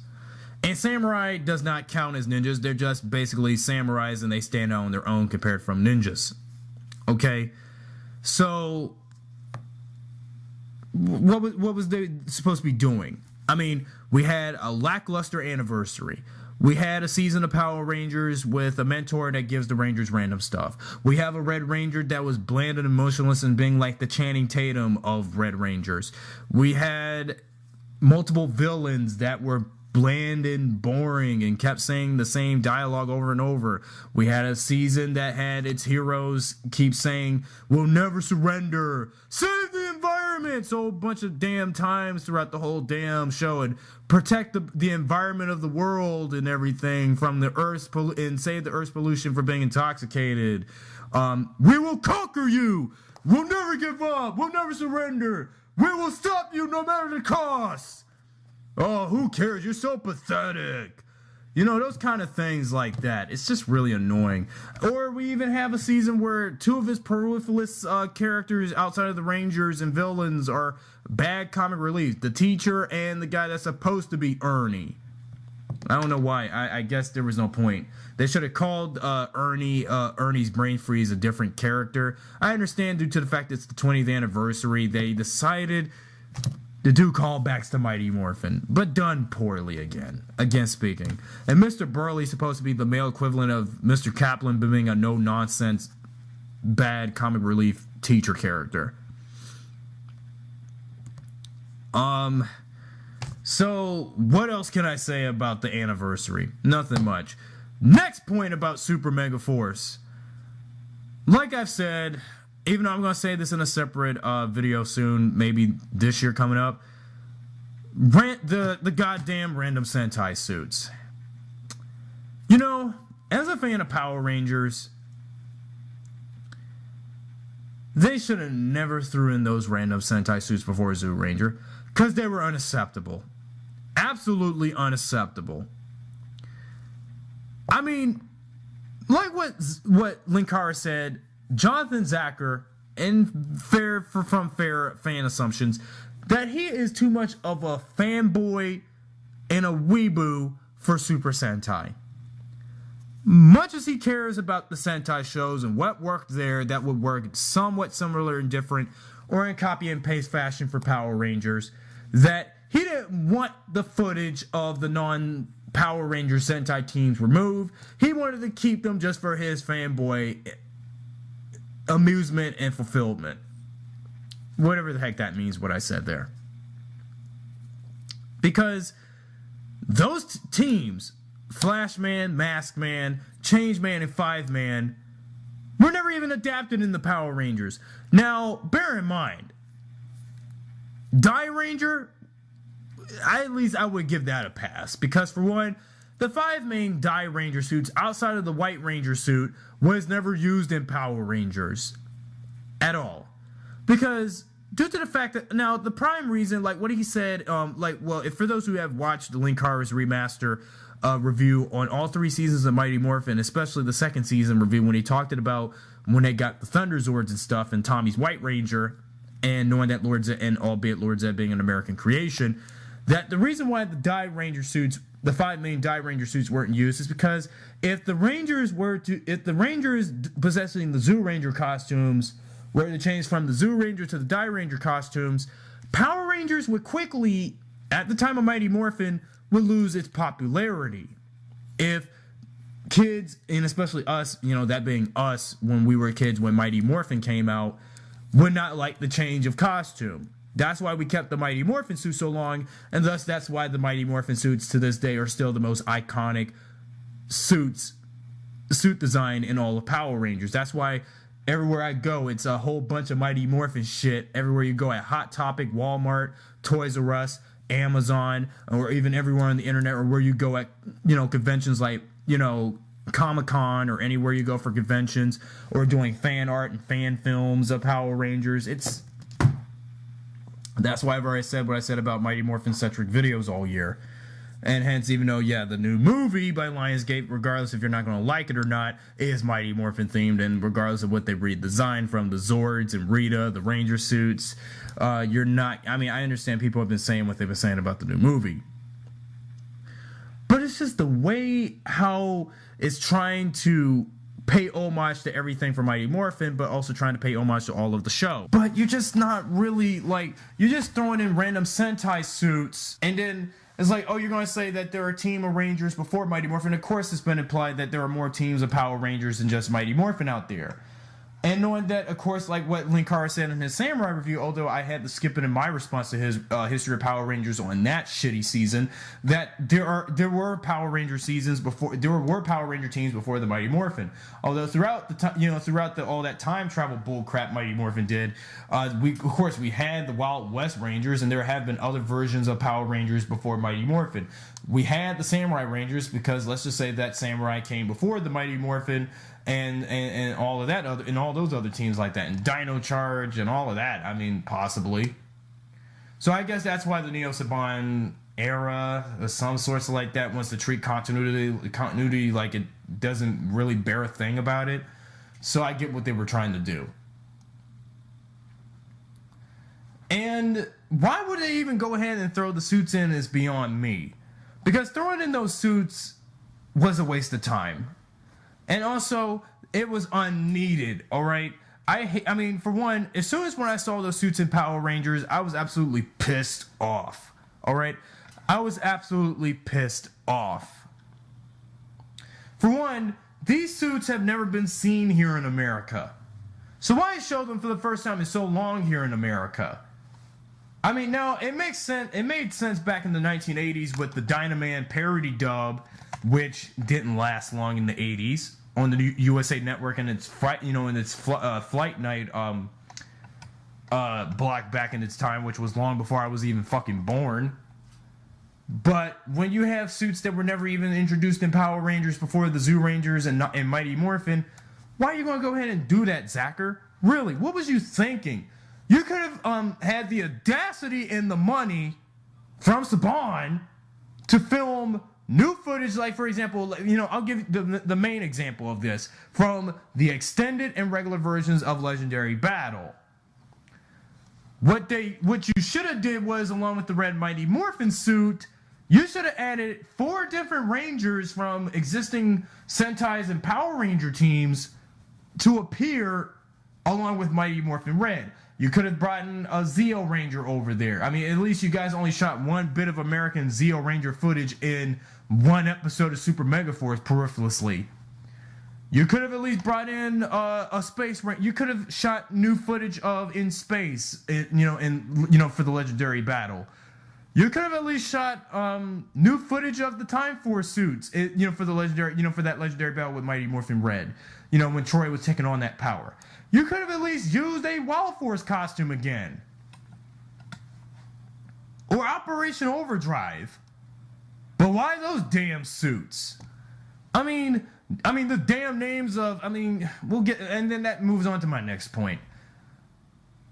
And Samurai does not count as ninjas. They're just basically samurais, and they stand out on their own compared from ninjas. Okay? So what was they supposed to be doing? I mean, we had a lackluster anniversary. We had a season of Power Rangers with a mentor that gives the Rangers random stuff. We have a Red Ranger that was bland and emotionless and being like the Channing Tatum of Red Rangers. We had multiple villains that were bland and boring and kept saying the same dialogue over and over. We had a season that had its heroes keep saying, "We'll never surrender, save the environment," so a bunch of damn times throughout the whole damn show, and protect the environment of the world and everything from the earth's and save the earth's pollution from being intoxicated. We will conquer you. We'll never give up. We'll never surrender. We will stop you no matter the cost. Oh, who cares? You're so pathetic. You know, those kind of things like that. It's just really annoying. Or we even have a season where two of his peripheralist characters outside of the Rangers and villains are bad comic relief. The teacher and the guy that's supposed to be Ernie. I don't know why. I guess there was no point. They should have called Ernie's brain freeze a different character. I understand due to the fact it's the 20th anniversary, they decided to do callbacks to Mighty Morphin, but done poorly again speaking. And Mr. Burley's supposed to be the male equivalent of Mr. Kaplan being a no-nonsense, bad comic relief teacher character. So, what else can I say about the anniversary? Nothing much. Next point about Super Megaforce. Like I've said, even though I'm going to say this in a separate video soon, maybe this year coming up, the goddamn random Sentai suits. You know, as a fan of Power Rangers, they should have never threw in those random Sentai suits before Zoo Ranger, because they were unacceptable. Absolutely unacceptable. I mean, like what Linkara said, Jonathan Zacher, from fair fan assumptions, that he is too much of a fanboy and a weeboo for Super Sentai. Much as he cares about the Sentai shows and what worked there that would work somewhat similar and different, or in copy and paste fashion for Power Rangers, that he didn't want the footage of the non-Power Ranger Sentai teams removed. He wanted to keep them just for his fanboy amusement and fulfillment. Whatever the heck that means, what I said there. Because those teams, Flashman, Maskman, Changeman, and Five-Man, were never even adapted in the Power Rangers. Now, bear in mind, Die Ranger, at least I would give that a pass. Because for one, the 5 main Die Ranger suits outside of the White Ranger suit was never used in Power Rangers at all. Because due to the fact that, now the prime reason, like what he said, if for those who have watched the Linkara's Remaster review on all 3 seasons of Mighty Morphin, especially the second season review when he talked about when they got the Thunder Zords and stuff and Tommy's White Ranger, and knowing that Lord Zed, and albeit Lord Zed being an American creation, that the reason why the Die Ranger suits, the 5 main Die Ranger suits weren't used is because if the Rangers possessing the Zoo Ranger costumes were to change from the Zoo Ranger to the Die Ranger costumes, Power Rangers would quickly, at the time of Mighty Morphin, would lose its popularity. If kids, and especially us, you know, that being us when we were kids when Mighty Morphin came out, would not like the change of costume. That's why we kept the Mighty Morphin suit so long, and thus that's why the Mighty Morphin suits to this day are still the most iconic suit design in all of Power Rangers. That's why everywhere I go, it's a whole bunch of Mighty Morphin shit. Everywhere you go at Hot Topic, Walmart, Toys R Us, Amazon, or even everywhere on the internet, or where you go at, you know, conventions like, you know, Comic-Con, or anywhere you go for conventions, or doing fan art and fan films of Power Rangers. That's why I've already said what I said about Mighty Morphin-centric videos all year. And hence, even though, yeah, the new movie by Lionsgate, regardless if you're not going to like it or not, is Mighty Morphin themed, and regardless of what they redesigned from the Zords and Rita, the Ranger suits, you're not, I mean, I understand people have been saying what they've been saying about the new movie. But it's just the way how it's trying to pay homage to everything from Mighty Morphin, but also trying to pay homage to all of the show. But you're just not really, like, you're just throwing in random Sentai suits, and then it's like, oh, you're going to say that there are a team of Rangers before Mighty Morphin. Of course, it's been implied that there are more teams of Power Rangers than just Mighty Morphin out there. And knowing that, of course, like what Linkara said in his Samurai review, although I had to skip it in my response to his History of Power Rangers on that shitty season, that there were Power Ranger seasons before, there were Power Ranger teams before the Mighty Morphin. Although throughout the time, throughout all that time travel bullcrap Mighty Morphin did, we had the Wild West Rangers, and there have been other versions of Power Rangers before Mighty Morphin. We had the Samurai Rangers because let's just say that Samurai came before the Mighty Morphin. And all of that other, and all those other teams like that, and Dino Charge and all of that. I mean, possibly. So I guess that's why the Neo Saban era, or some sorts of like that, wants to treat continuity like it doesn't really bear a thing about it. So I get what they were trying to do. And why would they even go ahead and throw the suits in is beyond me, because throwing in those suits was a waste of time. And also, it was unneeded, all right? I mean, for one, as soon as when I saw those suits in Power Rangers, I was absolutely pissed off, all right? I was absolutely pissed off. For one, these suits have never been seen here in America. So why show them for the first time in so long here in America? I mean, now, it makes sense. It made sense back in the 1980s with the Dynaman parody dub, which didn't last long in the 80s on the USA Network and its flight night block back in its time, which was long before I was even fucking born. But when you have suits that were never even introduced in Power Rangers before the Zoo Rangers and Mighty Morphin, why are you going to go ahead and do that, Zacker? Really, what was you thinking? You could have had the audacity and the money from Saban to film new footage, like, for example, I'll give the main example of this from the extended and regular versions of Legendary Battle. What you should have did was, along with the Red Mighty Morphin suit, you should have added 4 different Rangers from existing Sentai's and Power Ranger teams to appear along with Mighty Morphin Red. You could have brought in a Zeo Ranger over there. I mean, at least you guys only shot one bit of American Zeo Ranger footage in one episode of Super Megaforce peripherally. You could have at least brought in a space Ranger. You could have shot new footage of in space, for the Legendary Battle. You could have at least shot new footage of the Time Force suits, for the Legendary, for that Legendary Battle with Mighty Morphin Red. When Troy was taking on that power. You could have at least used a Wild Force costume again. Or Operation Overdrive. But why those damn suits? I mean the damn names of, we'll get, and then that moves on to my next point.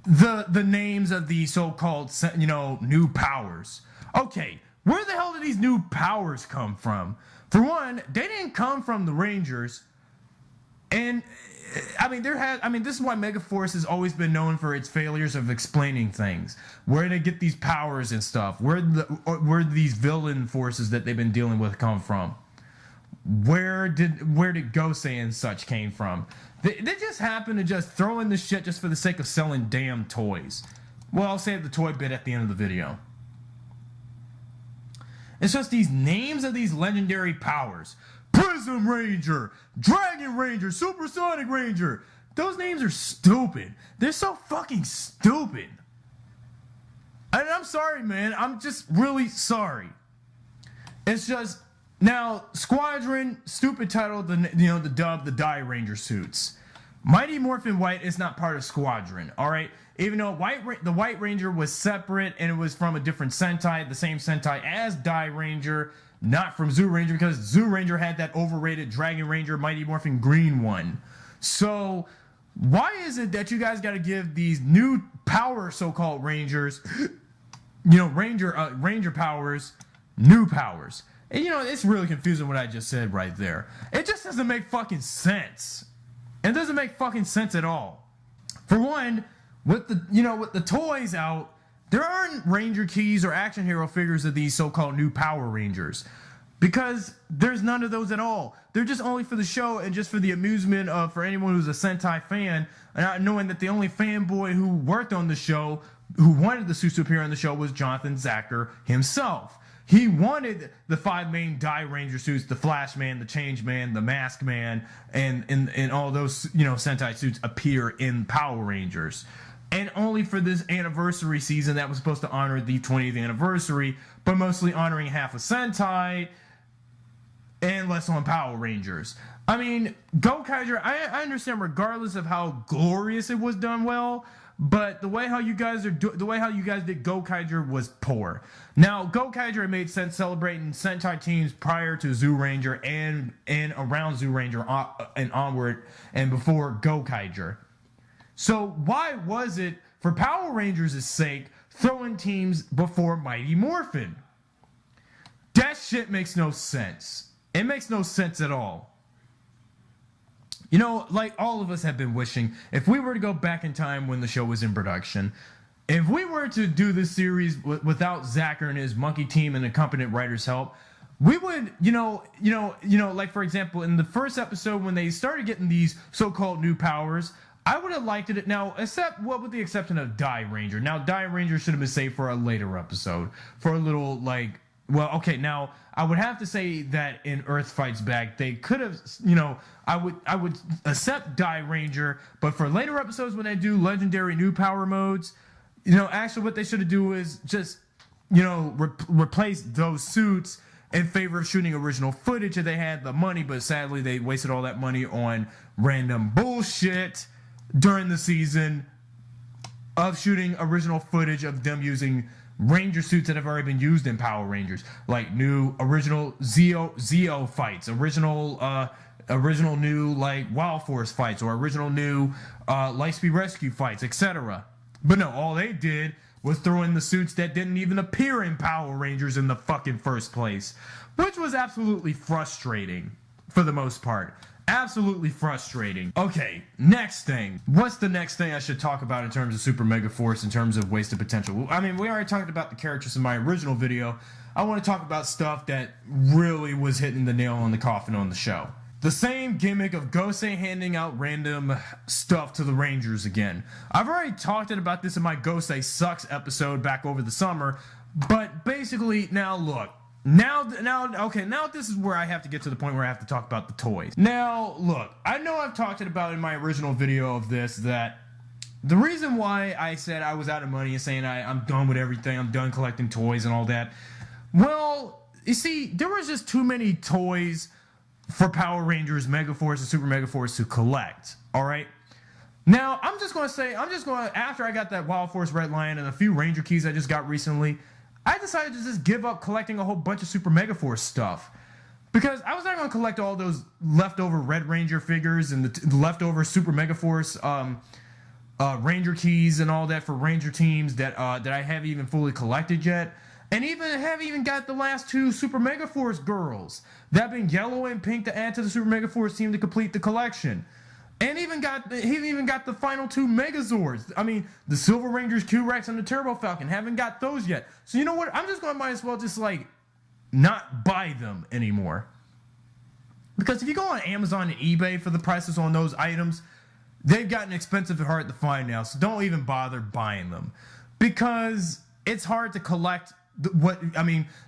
The names of the so-called, new powers. Okay, where the hell did these new powers come from? For one, they didn't come from the Rangers. And this is why Megaforce has always been known for its failures of explaining things. Where they get these powers and stuff. Where these villain forces that they've been dealing with come from? Where did Gosei and such came from? They just happen to just throw in this shit just for the sake of selling damn toys. Well, I'll save the toy bit at the end of the video. It's just these names of these legendary powers. Prism Ranger, Dragon Ranger, Supersonic Ranger. Those names are stupid. They're so fucking stupid. And I'm sorry, man. I'm just really sorry. It's just, now, Squadron, stupid title, the dub, the Die Ranger suits. Mighty Morphin White is not part of Squadron, alright? Even though the White Ranger was separate and it was from a different Sentai, the same Sentai as Die Ranger, not from Zoo Ranger, because Zoo Ranger had that overrated Dragon Ranger Mighty Morphin Green one. So, why is it that you guys got to give these new power so-called Rangers, Ranger powers, new powers? And it's really confusing what I just said right there. It just doesn't make fucking sense. It doesn't make fucking sense at all. For one, with the toys out, there aren't Ranger keys or action hero figures of these so-called new Power Rangers. Because there's none of those at all. They're just only for the show and just for the amusement of, for anyone who's a Sentai fan, and knowing that the only fanboy who worked on the show, who wanted the suits to appear on the show, was Jonathan Zacker himself. he wanted the 5 main Die Ranger suits, the Flash Man, the Change Man, the Mask Man, and all those, you know, Sentai suits appear in Power Rangers. And only for this anniversary season that was supposed to honor the 20th anniversary, but mostly honoring half of Sentai and less on Power Rangers. I mean, Gokaiger, I understand regardless of how glorious it was done well, but the way how you guys did Gokaiger was poor. Now, Gokaiger made sense celebrating Sentai teams prior to Zyuranger and around Zyuranger and onward and before Gokaiger. So why was it, for Power Rangers' sake, throwing teams before Mighty Morphin? That shit makes no sense. It makes no sense at all. You know, like all of us have been wishing, if we were to go back in time when the show was in production, if we were to do this series without Zacher and his monkey team and accompanying writers' help, we would, like for example, in the first episode when they started getting these so-called new powers, I would have liked it now, with the exception of Die Ranger. Now, Die Ranger should have been saved for a later episode, for a little, like, well, okay, now, I would have to say that in Earth Fights Back, they could have, you know, I would accept Die Ranger, but for later episodes when they do legendary new power modes, you know, actually what they should have do is just, you know, replace those suits in favor of shooting original footage if they had the money, but sadly they wasted all that money on random bullshit during the season of shooting original footage of them using Ranger suits that have already been used in Power Rangers, like original Zeo fights, original new like Wild Force fights, or original new Lightspeed Rescue fights, etc. But no, all they did was throw in the suits that didn't even appear in Power Rangers in the fucking first place, which was absolutely frustrating for the most part. Absolutely frustrating. Okay, next thing. What's the next thing I should talk about in terms of Super Megaforce, in terms of wasted potential? I mean, we already talked about the characters in my original video. I want to talk about stuff that really was hitting the nail on the coffin on the show. The same gimmick of Gosei handing out random stuff to the Rangers again. I've already talked about this in my Gosei Sucks episode back over the summer, but basically, now look. Now this is where I have to get to the point where I have to talk about the toys. Now, look, I know I've talked about in my original video of this that the reason why I said I was out of money and saying I'm done with everything, I'm done collecting toys and all that, well, you see, there was just too many toys for Power Rangers, Megaforce, and Super Megaforce to collect, alright? Now, after I got that Wild Force Red Lion and a few Ranger keys I just got recently, I decided to just give up collecting a whole bunch of Super Megaforce stuff. Because I was not going to collect all those leftover Red Ranger figures and the leftover Super Megaforce Ranger keys and all that for Ranger teams that I haven't even fully collected yet. And haven't even got the last 2 Super Megaforce girls. That being Yellow and Pink to add to the Super Megaforce team to complete the collection. And he even got the final 2 Megazords. I mean, the Silver Rangers, Q-Rex, and the Turbo Falcon. Haven't got those yet. So you know what? I'm just going to might as well just, like, not buy them anymore. Because if you go on Amazon and eBay for the prices on those items, they've gotten expensive and hard to find now. So don't even bother buying them. Because it's hard to collect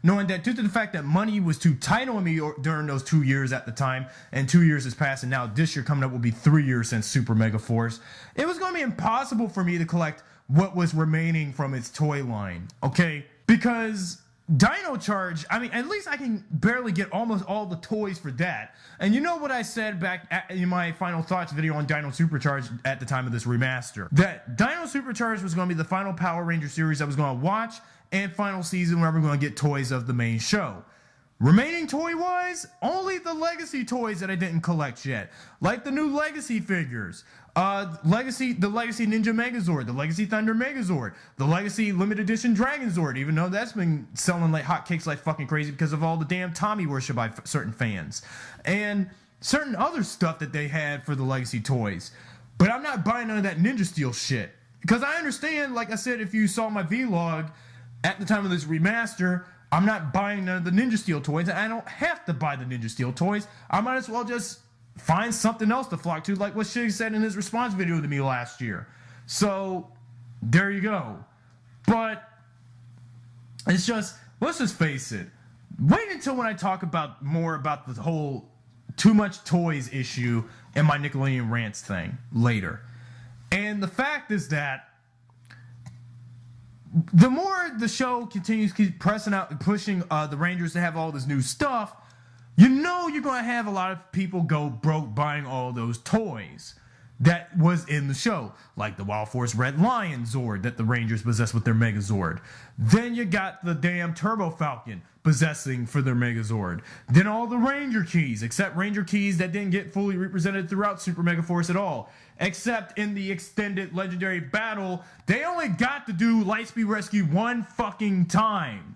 knowing that due to the fact that money was too tight on me during those 2 years at the time, and 2 years has passed, and now this year coming up will be 3 years since Super Megaforce, it was going to be impossible for me to collect what was remaining from its toy line, okay? Because Dino Charge, I mean, at least I can barely get almost all the toys for that. And you know what I said back in my Final Thoughts video on Dino Supercharge at the time of this remaster? That Dino Supercharge was going to be the final Power Ranger series I was going to watch, and final season where we're going to get toys of the main show. Remaining toy-wise, only the Legacy toys that I didn't collect yet. Like the new Legacy figures. The Legacy Ninja Megazord, the Legacy Thunder Megazord, the Legacy Limited Edition Dragon Zord, even though that's been selling like hotcakes like fucking crazy because of all the damn Tommy worship by certain fans. And certain other stuff that they had for the Legacy toys. But I'm not buying none of that Ninja Steel shit. Because I understand, like I said, if you saw my vlog, at the time of this remaster, I'm not buying none of the Ninja Steel toys, and I don't have to buy the Ninja Steel toys. I might as well just find something else to flock to, like what Shig said in his response video to me last year. So, there you go. But, it's just, let's just face it. Wait until when I talk about more about the whole too much toys issue and my Nickelodeon rants thing later. And the fact is that the more the show continues to keep pressing out and pushing the Rangers to have all this new stuff, you know you're going to have a lot of people go broke buying all those toys that was in the show, like the Wild Force Red Lion Zord that the Rangers possess with their Megazord. Then you got the damn Turbo Falcon possessing for their Megazord. Then all the Ranger keys, except Ranger keys that didn't get fully represented throughout Super Megaforce at all. Except in the extended legendary battle, they only got to do Lightspeed Rescue one fucking time.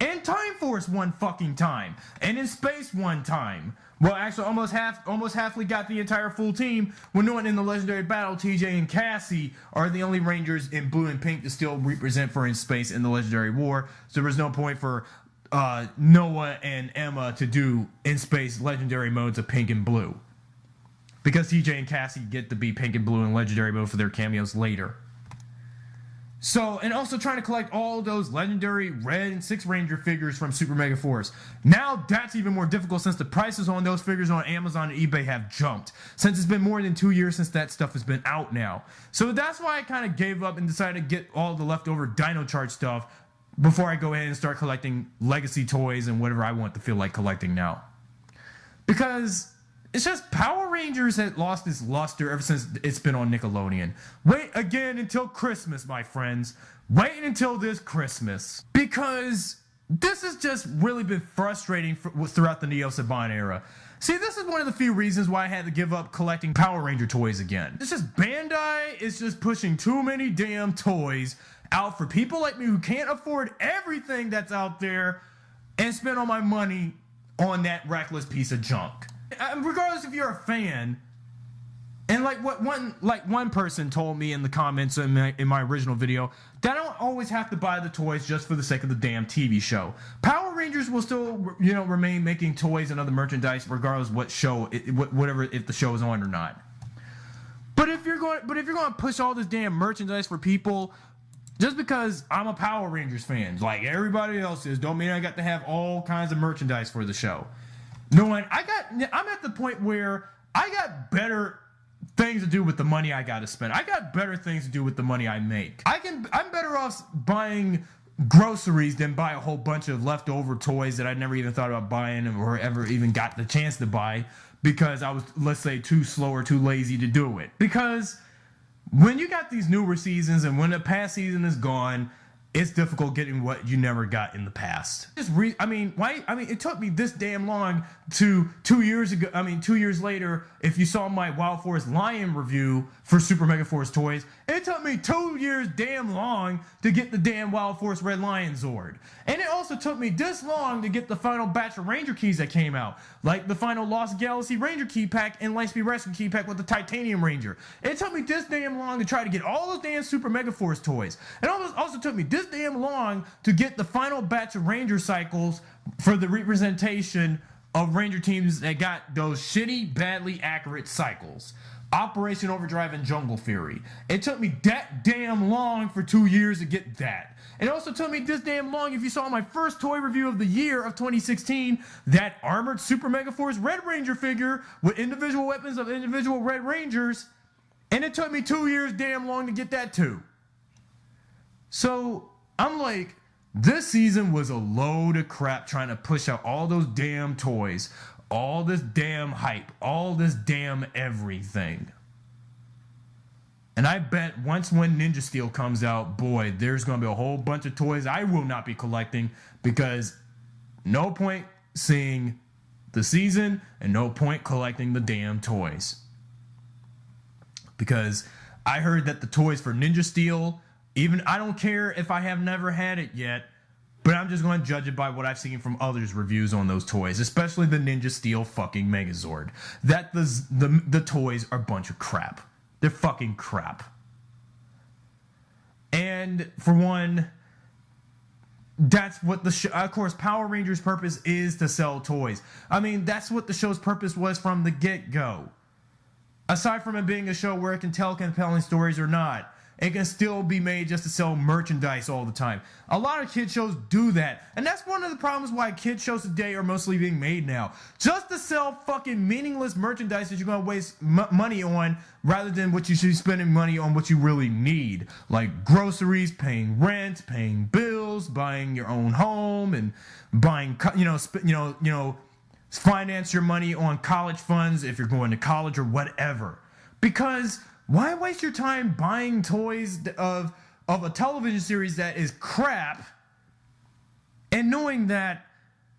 And Time Force one fucking time. And in Space one time. Well, actually, almost halfly got the entire full team. When knowing in the legendary battle, TJ and Cassie are the only Rangers in blue and pink to still represent for in space in the legendary war. So there was no point for Noah and Emma to do in space legendary modes of pink and blue, because TJ and Cassie get to be pink and blue in legendary mode for their cameos later. So, and also trying to collect all those legendary red and 6 Ranger figures from Super Megaforce. Now that's even more difficult since the prices on those figures on Amazon and eBay have jumped, since it's been more than 2 years since that stuff has been out now. So that's why I kind of gave up and decided to get all the leftover Dino Charge stuff before I go ahead and start collecting legacy toys and whatever I want to feel like collecting now. Because it's just Power Rangers had lost its luster ever since it's been on Nickelodeon. Wait again until Christmas, my friends. Wait until this Christmas. Because this has just really been frustrating throughout the Neo Saban era. See, this is one of the few reasons why I had to give up collecting Power Ranger toys again. It's just Bandai is just pushing too many damn toys out for people like me who can't afford everything that's out there and spend all my money on that reckless piece of junk. Regardless if you're a fan, and like what one person told me in the comments in my original video, that I don't always have to buy the toys just for the sake of the damn TV show. Power Rangers will still, you know, remain making toys and other merchandise regardless what show, whatever, if the show is on or not. But if you're going to push all this damn merchandise for people just because I'm a Power Rangers fan, like everybody else is, don't mean I got to have all kinds of merchandise for the show. Knowing I'm at the point where I got better things to do with the money I got to spend. I got better things to do with the money I make. I'm better off buying groceries than buy a whole bunch of leftover toys that I never even thought about buying or ever even got the chance to buy because I was, let's say, too slow or too lazy to do it. Because when you got these newer seasons and when the past season is gone, it's difficult getting what you never got in the past. It took me this damn long to 2 years ago. 2 years later, if you saw my Wild Force Lion review for Super Megaforce toys, it took me 2 years damn long to get the damn Wild Force Red Lion Zord. And it also took me this long to get the final batch of Ranger keys that came out, like the final Lost Galaxy Ranger key pack and Lightspeed Rescue key pack with the Titanium Ranger. It took me this damn long to try to get all those damn Super Megaforce toys. It also took me this damn long to get the final batch of Ranger cycles for the representation of Ranger teams that got those shitty, badly accurate cycles. Operation Overdrive and Jungle Fury. It took me that damn long for 2 years to get that. It also took me this damn long, if you saw my first toy review of the year of 2016, that armored Super Megaforce Red Ranger figure with individual weapons of individual Red Rangers, and it took me 2 years damn long to get that too. So, I'm like, this season was a load of crap trying to push out all those damn toys, all this damn hype, all this damn everything. And I bet once when Ninja Steel comes out, boy, there's going to be a whole bunch of toys I will not be collecting, because no point seeing the season and no point collecting the damn toys. Because I heard that the toys for Ninja Steel, even I don't care if I have never had it yet, but I'm just going to judge it by what I've seen from others' reviews on those toys, especially the Ninja Steel fucking Megazord. That the toys are a bunch of crap. They're fucking crap. And for one, that's what the show, of course, Power Rangers' purpose is to sell toys. I mean, that's what the show's purpose was from the get-go. Aside from it being a show where it can tell compelling stories or not. it can still be made just to sell merchandise all the time. A lot of kid shows do that. And that's one of the problems why kid shows today are mostly being made now. Just to sell fucking meaningless merchandise that you're going to waste money on rather than what you should be spending money on what you really need. Like groceries, paying rent, paying bills, buying your own home, and buying, finance your money on college funds if you're going to college or whatever. Because why waste your time buying toys of a television series that is crap and knowing that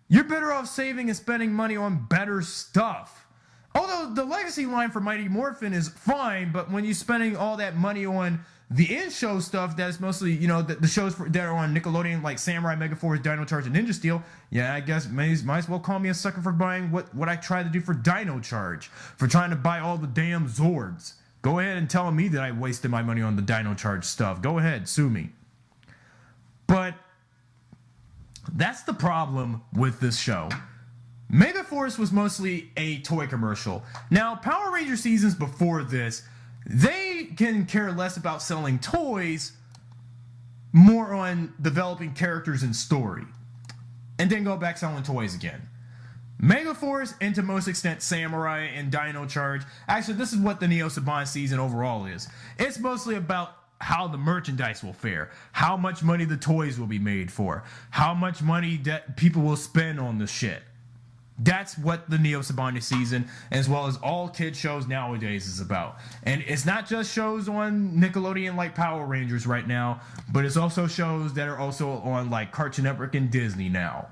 you're better off saving and spending money on better stuff? Although the legacy line for Mighty Morphin is fine, but when you're spending all that money on the in-show stuff that's mostly, the shows that are on Nickelodeon, like Samurai, Megaforce, Dino Charge, and Ninja Steel, yeah, I guess might as well call me a sucker for buying what I tried to do for Dino Charge, for trying to buy all the damn Zords. Go ahead and tell me that I wasted my money on the Dino Charge stuff. Go ahead, sue me. But that's the problem with this show. Megaforce was mostly a toy commercial. Now, Power Ranger seasons before this, they can care less about selling toys, more on developing characters and story. And then go back selling toys again. Megaforce, and to most extent Samurai and Dino Charge. Actually, this is what the Neo Saban season overall is. It's mostly about how the merchandise will fare, how much money the toys will be made for, how much money that people will spend on the shit. That's what the Neo Saban season, as well as all kid shows nowadays, is about. And it's not just shows on Nickelodeon like Power Rangers right now, but it's also shows that are also on like Cartoon Network and Disney now.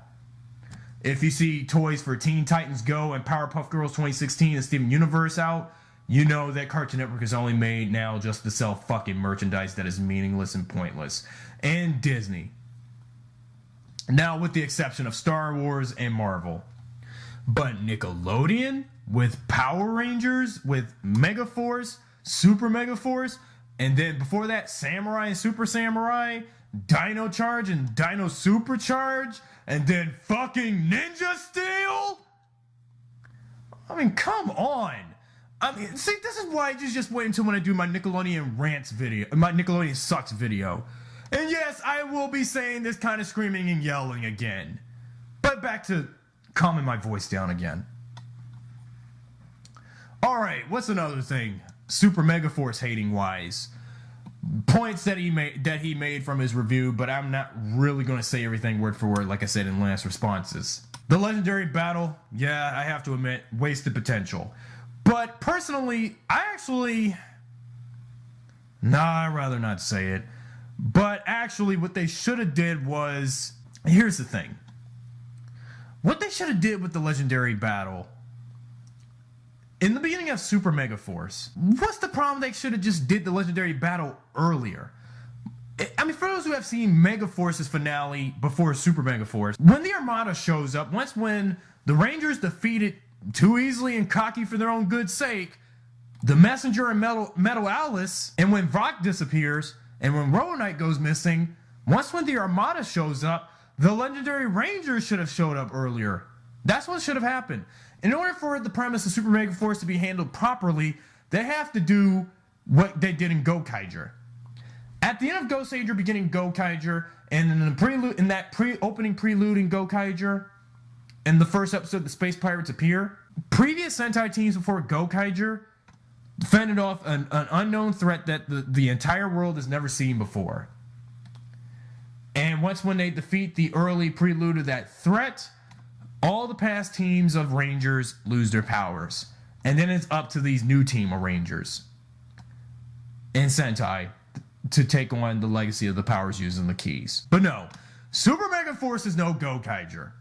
If you see toys for Teen Titans Go and Powerpuff Girls 2016 and Steven Universe out, you know that Cartoon Network is only made now just to sell fucking merchandise that is meaningless and pointless. And Disney. Now, with the exception of Star Wars and Marvel. But Nickelodeon, with Power Rangers, with Megaforce, Super Megaforce, and then before that, Samurai and Super Samurai, Dino Charge and Dino Supercharge, and then fucking Ninja Steel? I mean, come on. I mean, see, this is why I just wait until when I do my Nickelodeon rants video, my Nickelodeon sucks video. And yes, I will be saying this kind of screaming and yelling again. But back to calming my voice down again. Alright, what's another thing? Super Megaforce hating wise. Points that he made from his review, but I'm not really going to say everything word for word like I said in last responses. The legendary battle, yeah, I have to admit, wasted potential. But personally, I'd rather not say it. But actually, what they should have did was, here's the thing. What they should have did with the legendary battle, in the beginning of Super Megaforce, what's the problem? They should have just did the legendary battle earlier. I mean, for those who have seen Megaforce's finale before Super Megaforce, when the Armada shows up, when the Rangers defeated too easily and cocky for their own good sake, the Messenger and Metal Alice, and when Rock disappears, and when Robo Knight goes missing, when the Armada shows up, the legendary Rangers should have showed up earlier. That's what should have happened. In order for the premise of Super Megaforce to be handled properly, they have to do what they did in Gokaiger. At the end of Goseiger, beginning Gokaiger, and in the prelude, in that opening prelude in Gokaiger, in the first episode, the Space Pirates appear. Previous Sentai teams before Gokaiger fended off an unknown threat that the entire world has never seen before. And when they defeat the early prelude of that threat, all the past teams of Rangers lose their powers. And then it's up to these new team of Rangers in Sentai to take on the legacy of the powers using the keys. But no, Super Megaforce is no Gokaiger.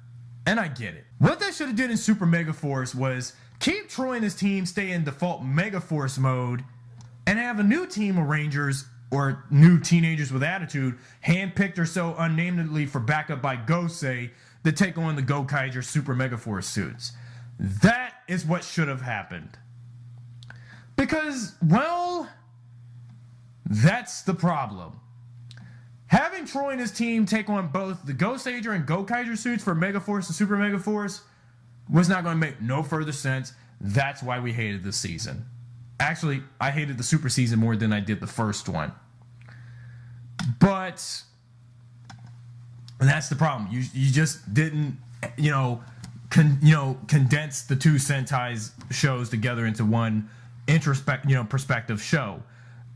And I get it. What they should have did in Super Megaforce was keep Troy and his team stay in default Megaforce mode and have a new team of Rangers or new teenagers with attitude handpicked or so unnamedly for backup by Gosei to take on the Gokaiger Super Megaforce suits. That is what should have happened. Because, well, that's the problem. Having Troy and his team take on both the Goseiger and Gokaiger suits for Megaforce and Super Megaforce was not going to make no further sense. That's why we hated this season. Actually, I hated the Super season more than I did the first one. But that's the problem. You just didn't, condense the two Sentai's shows together into one perspective show.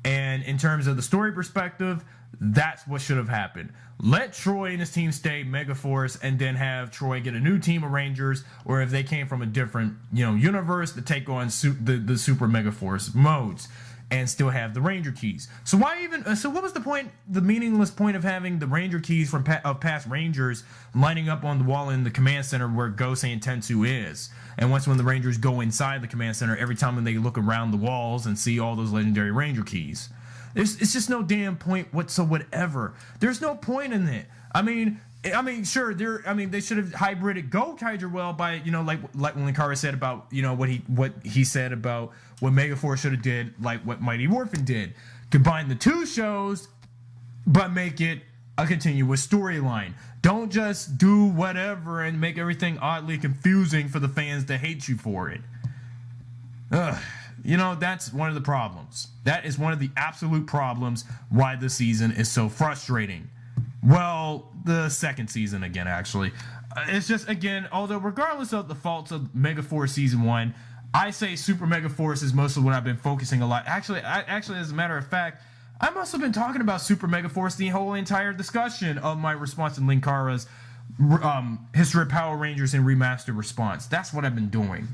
And in terms of the story perspective, that's what should have happened. Let Troy and his team stay Megaforce, and then have Troy get a new team of Rangers, or if they came from a different universe, to take on the Super Megaforce modes, and still have the Ranger keys. So why even? So what was the point? The meaningless point of having the Ranger keys from of past Rangers lining up on the wall in the command center where Gosei and Tensu is? And once when the Rangers go inside the command center, every time when they look around the walls and see all those legendary Ranger keys. It's just no damn point whatsoever. There's no point in it. I mean, sure, they should have hybrided Gokaiger well by, like when Linkara said about, what he said about what Megaforce should have did, like what Mighty Morphin did. Combine the two shows, but make it a continuous storyline. Don't just do whatever and make everything oddly confusing for the fans that hate you for it. Ugh. That's one of the problems. That is one of the absolute problems why the season is so frustrating. Well, the second season again, actually. It's just, again, although regardless of the faults of Megaforce Season 1, I say Super Megaforce is mostly what I've been focusing a lot. Actually, as a matter of fact, I must have been talking about Super Megaforce the whole entire discussion of my response to Linkara's History of Power Rangers and Remastered response. That's what I've been doing.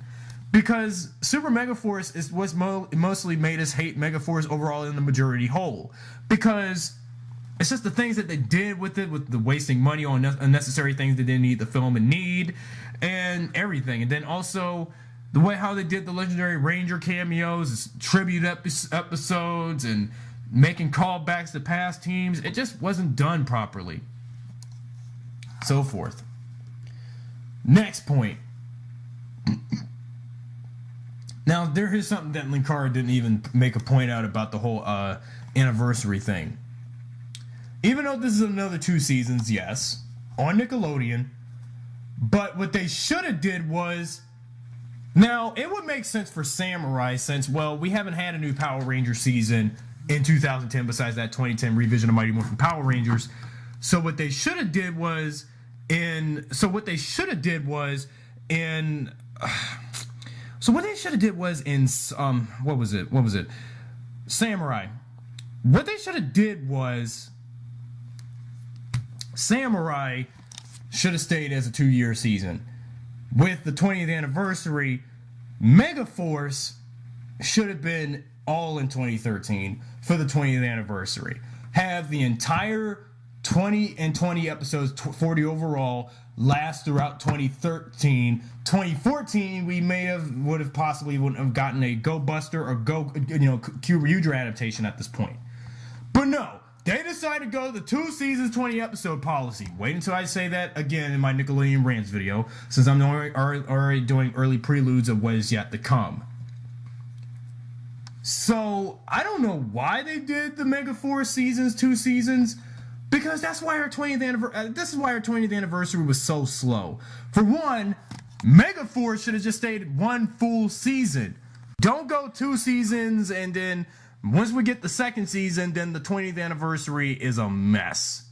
Because Super Megaforce is what's mostly made us hate Megaforce overall in the majority whole. Because it's just the things that they did with it, with the wasting money on unnecessary things they didn't need the film and need, and everything. And then also the way how they did the legendary Ranger cameos, tribute episodes, and making callbacks to past teams. It just wasn't done properly. So forth. Next point. Now, there is something that Linkara didn't even make a point out about the whole anniversary thing. Even though this is another 2 seasons, yes, on Nickelodeon, but what they should have did was, now, it would make sense for Samurai since, well, we haven't had a new Power Ranger season in 2010 besides that 2010 revision of Mighty Morphin Power Rangers. So what they should have did was what they should have did was in what was it? Samurai. What they should have did was Samurai should have stayed as a 2-year season. With the 20th anniversary, Megaforce should have been all in 2013 for the 20th anniversary. Have the entire 20 and 20 episodes, 40 overall, last throughout 2013. 2014, we would have possibly gotten a Go Buster or Q Ryuger adaptation at this point. But no, they decided to go the 2 seasons, 20 episode policy. Wait until I say that again in my Nickelodeon Rants video, since I'm already doing early preludes of what is yet to come. So, I don't know why they did the Megaforce seasons, 2 seasons, because that's why our 20th anniversary. This is why our 20th anniversary was so slow. For one, Megaforce should have just stayed 1 full season. Don't go 2 seasons and then once we get the 2nd season, then the 20th anniversary is a mess.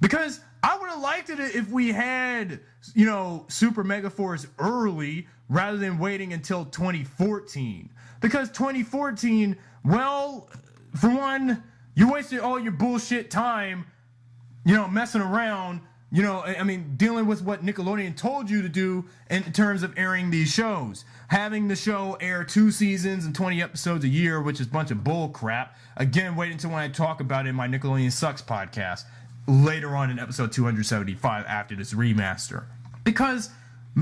Because I would have liked it if we had, Super Megaforce early rather than waiting until 2014. Because 2014, well, for one, you wasted all your bullshit time, messing around, dealing with what Nickelodeon told you to do in terms of airing these shows. Having the show air 2 seasons and 20 episodes a year, which is a bunch of bull crap. Again, wait until when I talk about it in my Nickelodeon Sucks podcast later on in episode 275 after this remaster. Because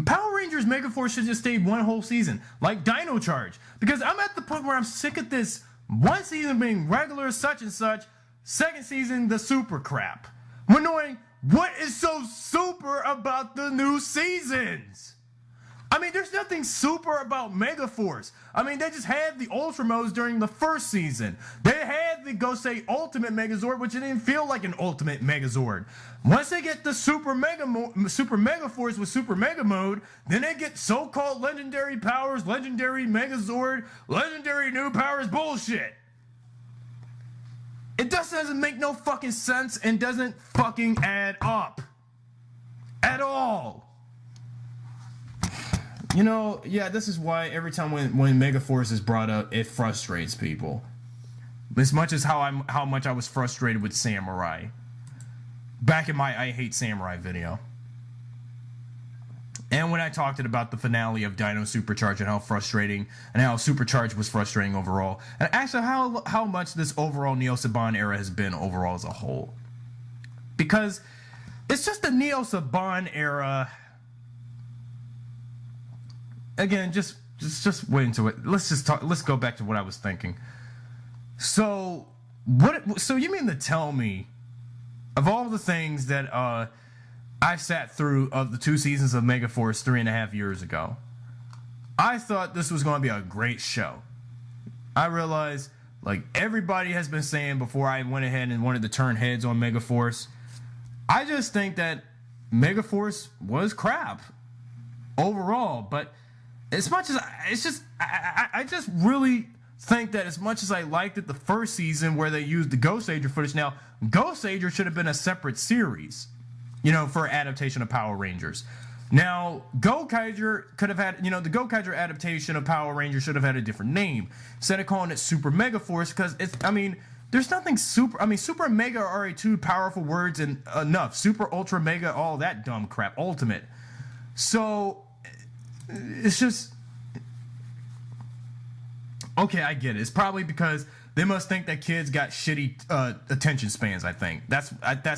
Power Rangers Megaforce should just stay 1 whole season, like Dino Charge. Because I'm at the point where I'm sick of this 1 season being regular such and such, 2nd season the super crap. I'm annoying. What is so super about the new seasons? There's nothing super about Megaforce. They just had the Ultra modes during the 1st season. They had the Gosei Ultimate Megazord, which didn't feel like an Ultimate Megazord. Once they get the Super Megaforce with Super Mega Mode, then they get so-called Legendary Powers, Legendary Megazord, Legendary New Powers bullshit. It just doesn't make no fucking sense and doesn't fucking add up. At all. You know, yeah, this is why every time when Megaforce is brought up, it frustrates people. As much as how much I was frustrated with Samurai. Back in my I Hate Samurai video. And when I talked about the finale of Dino Supercharge and how frustrating, and how Supercharge was frustrating overall. And actually how much this overall Neo Saban era has been overall as a whole. Because it's just the Neo Saban era. Again, just wait into it. Let's go back to what I was thinking. So you mean to tell me, of all the things that I sat through of the 2 seasons of Megaforce 3.5 years ago, I thought this was going to be a great show. I realized, like everybody has been saying before I went ahead and wanted to turn heads on Megaforce, I just think that Megaforce was crap overall. But as much as I just really think that as much as I liked it the first season where they used the Ghost Ager footage, now Ghost Ager should have been a separate series, you know, for adaptation of Power Rangers. Now, Gokaiger could have had, you know, the Gokaiger adaptation of Power Rangers should have had a different name. Instead of calling it Super Megaforce, because it's, I mean, there's nothing super, I mean, Super and Mega are two powerful words and enough. Super, Ultra, Mega, all that dumb crap. Ultimate. So, it's just, okay, I get it. It's probably because they must think that kids got shitty attention spans, I think. That's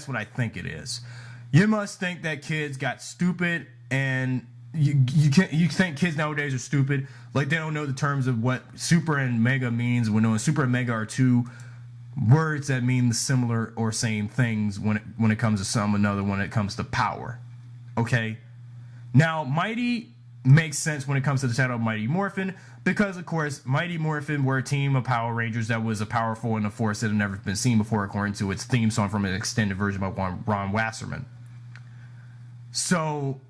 what I think it is. You must think that kids got stupid, and you think kids nowadays are stupid, like they don't know the terms of what Super and Mega means, when Super and Mega are two words that mean the similar or same things when it comes to some another when it comes to power. Okay? Now, Mighty makes sense when it comes to the title of Mighty Morphin, because of course Mighty Morphin were a team of Power Rangers that was a powerful in a force that had never been seen before, according to its theme song from an extended version by Ron Wasserman. So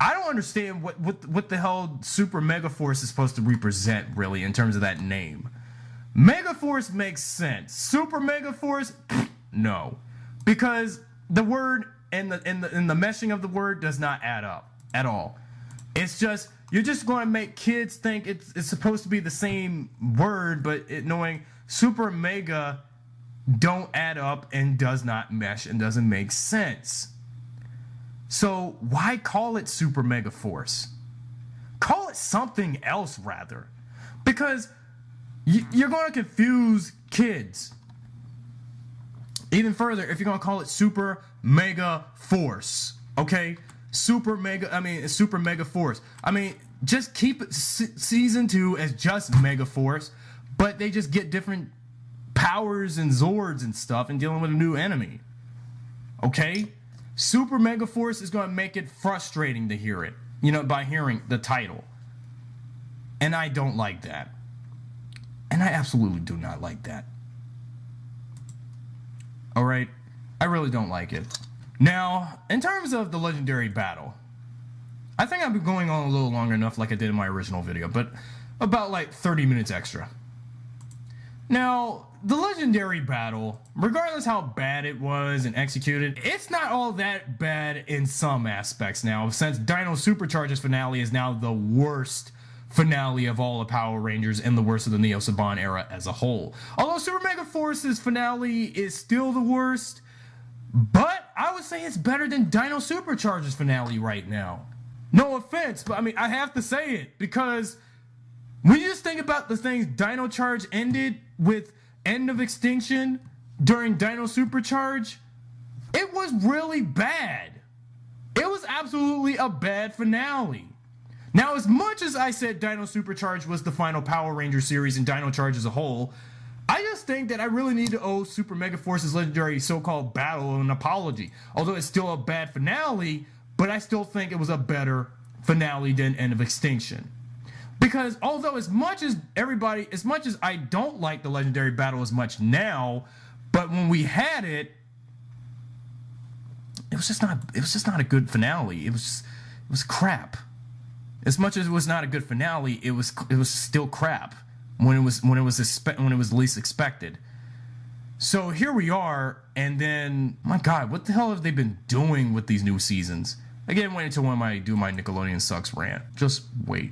I don't understand what the hell Super Megaforce is supposed to represent, really, in terms of that name. Megaforce makes sense. Super Megaforce, no, because the word and the meshing of the word does not add up at all. It's just, you're just going to make kids think it's supposed to be the same word, but knowing Super Mega don't add up and does not mesh and doesn't make sense. So why call it Super Megaforce? Call it something else rather, because you're going to confuse kids even further if you're going to call it Super Mega Force. Okay, Super Mega Force. I mean, just keep it season 2 as just Megaforce, but they just get different powers and Zords and stuff and dealing with a new enemy. Okay? Super Megaforce is going to make it frustrating to hear it, you know, by hearing the title. And I don't like that. And I absolutely do not like that. Alright? I really don't like it. Now, in terms of the legendary battle, I think I've been going on a little longer enough like I did in my original video, but about like 30 minutes extra. Now, the legendary battle, regardless how bad it was and executed, it's not all that bad in some aspects now, since Dino Supercharge's finale is now the worst finale of all the Power Rangers and the worst of the Neo Saban era as a whole. Although Super Megaforce's finale is still the worst, but I would say it's better than Dino Supercharge's finale right now. No offense, but I mean, I have to say it, because when you just think about the things Dino Charge ended with End of Extinction during Dino Supercharge, it was really bad. It was absolutely a bad finale. Now, as much as I said Dino Supercharge was the final Power Ranger series and Dino Charge as a whole, I just think that I really need to owe Super Megaforce's legendary so-called battle an apology. Although it's still a bad finale, but I still think it was a better finale than End of Extinction. Because although as much as I don't like the legendary battle as much now, but when we had it, it was just not a good finale. It was crap. As much as it was not a good finale, it was still crap when it was least expected. So here we are, and then, my God, what the hell have they been doing with these new seasons? Again, wait until when I do my Nickelodeon Sucks rant. Just wait.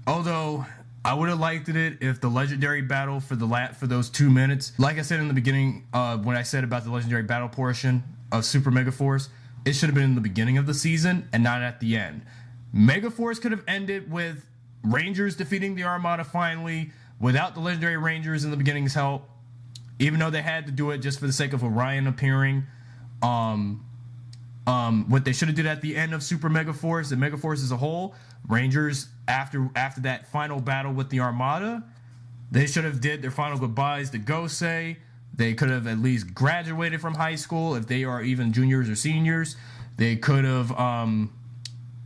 Although, I would have liked it if the legendary battle for those 2 minutes, like I said in the beginning, when I said about the legendary battle portion of Super Megaforce, it should have been in the beginning of the season and not at the end. Megaforce could have ended with Rangers defeating the Armada finally, without the legendary Rangers in the beginning's help. Even though they had to do it just for the sake of Orion appearing. What they should have did at the end of Super Megaforce and Megaforce as a whole, Rangers after that final battle with the Armada, they should have did their final goodbyes to Gosei. They could have at least graduated from high school if they are even juniors or seniors. They could have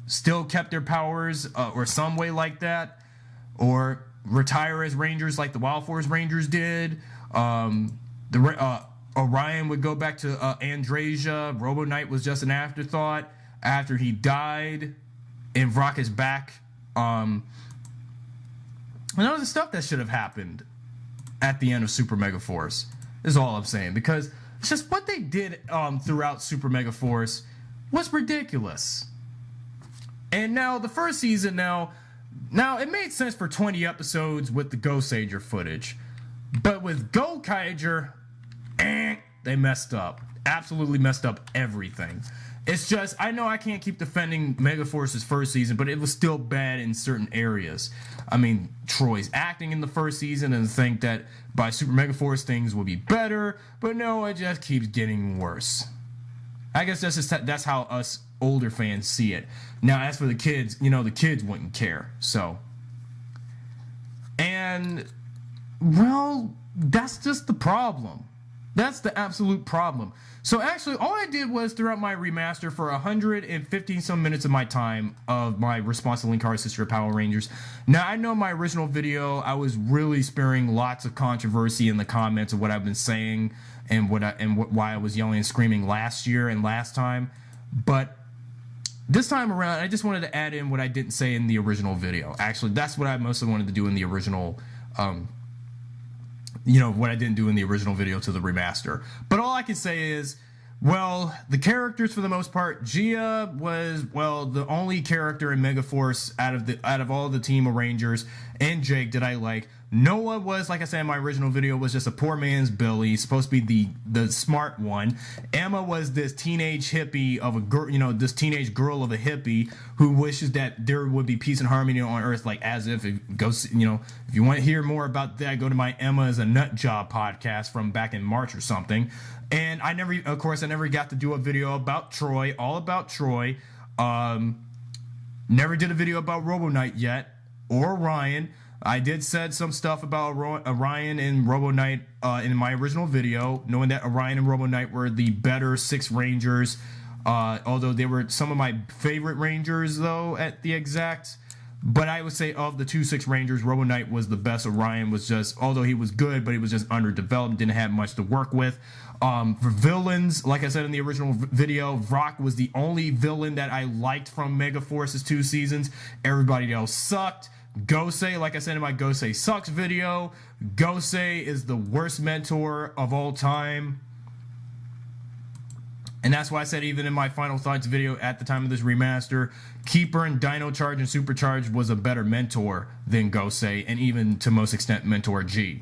still kept their powers or some way like that, or retire as Rangers like the Wild Force Rangers did. Orion would go back to Andrasia. Robo Knight was just an afterthought after he died, and Vrock is back. And that was the stuff that should have happened at the end of Super Megaforce, is all I'm saying, because it's just what they did throughout Super Megaforce was ridiculous. And now the first season, now it made sense for 20 episodes with the Goseiger footage. But with Gokaiger, they messed up. Absolutely messed up everything. It's just, I know I can't keep defending Megaforce's first season, but it was still bad in certain areas. I mean, Troy's acting in the first season, and think that by Super Megaforce things will be better, but no, it just keeps getting worse. I guess that's how us older fans see it. Now, as for the kids, the kids wouldn't care. So, and, well, that's just the problem. That's the absolute problem. So actually, all I did was throughout my remaster for 115 some minutes of my time of my response to Linkara's Sister of Power Rangers. Now, I know my original video, I was really sparing lots of controversy in the comments of what I've been saying and why I was yelling and screaming last year and last time. But this time around, I just wanted to add in what I didn't say in the original video. Actually, that's what I mostly wanted to do in the original what I didn't do in the original video to the remaster. But all I can say is, well, the characters for the most part, Gia was, well, the only character in Megaforce out of all the team of Rangers, and Jake did I like. Noah was, like I said in my original video, was just a poor man's Billy, supposed to be the smart one. Emma was this teenage hippie of a girl, this teenage girl of a hippie who wishes that there would be peace and harmony on Earth, like as if it goes, if you want to hear more about that, go to my Emma is a Nut Job podcast from back in March or something. And I never got to do a video about Troy, all about Troy. Never did a video about Robo Knight yet, or Orion. I did said some stuff about Orion and Robo Knight in my original video, knowing that Orion and Robo Knight were the better 6 Rangers, although they were some of my favorite Rangers, though, at the exact. But I would say of the 2 6 Rangers, Robo Knight was the best. Orion was just, although he was good, but he was just underdeveloped, didn't have much to work with. For villains, like I said in the original video, Vrock was the only villain that I liked from Megaforce's 2 seasons. Everybody else sucked. Gosei, like I said in my Gosei Sucks video, Gosei is the worst mentor of all time. And that's why I said even in my Final Thoughts video at the time of this remaster, Keeper and Dino Charge and Supercharge was a better mentor than Gosei, and even to most extent Mentor G.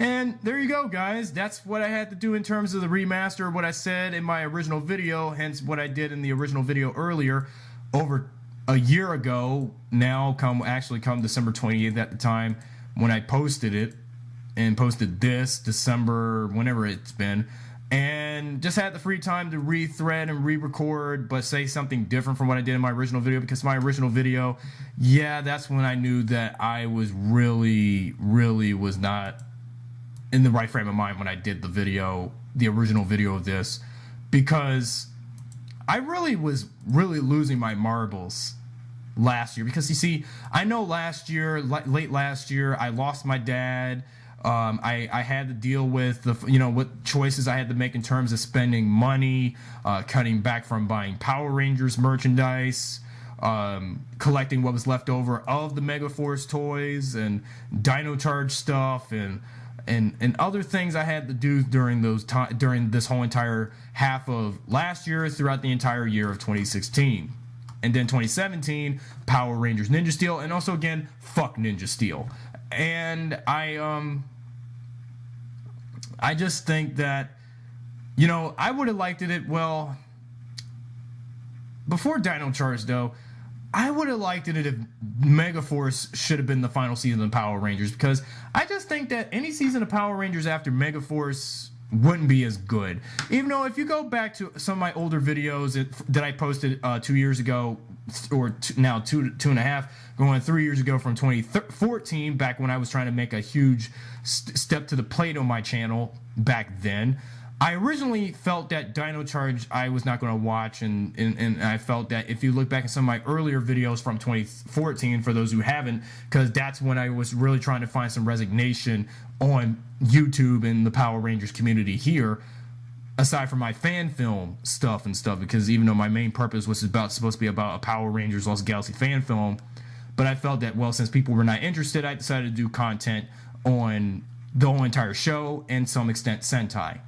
And there you go, guys. That's what I had to do in terms of the remaster, what I said in my original video, hence what I did in the original video earlier, over a year ago, now come December 28th at the time when I posted it, and posted this December, whenever it's been, and just had the free time to rethread and re-record, but say something different from what I did in my original video, because my original video, yeah, that's when I knew that I was really was not in the right frame of mind when I did the video, the original video of this, because I was really losing my marbles last year, because you see, I know late last year, I lost my dad. I had to deal with what choices I had to make in terms of spending money, cutting back from buying Power Rangers merchandise, collecting what was left over of the Megaforce toys and Dino Charge stuff, and and other things I had to do during during this whole entire half of last year throughout the entire year of 2016. And then 2017, Power Rangers Ninja Steel, and also again, fuck Ninja Steel. And I just think that, you know, I would have liked it, well, before Dino Charge though, I would have liked it if Megaforce should have been the final season of Power Rangers, because I just think that any season of Power Rangers after Megaforce wouldn't be as good. Even though if you go back to some of my older videos that I posted 2 years ago, or now two and a half, going 3 years ago from 2014, back when I was trying to make a huge step to the plate on my channel back then, I originally felt that Dino Charge I was not going to watch, and I felt that if you look back at some of my earlier videos from 2014, for those who haven't, because that's when I was really trying to find some resignation on YouTube and the Power Rangers community here, aside from my fan film stuff, because even though my main purpose was supposed to be about a Power Rangers Lost Galaxy fan film, but I felt that, well, since people were not interested, I decided to do content on the whole entire show and, to some extent, Sentai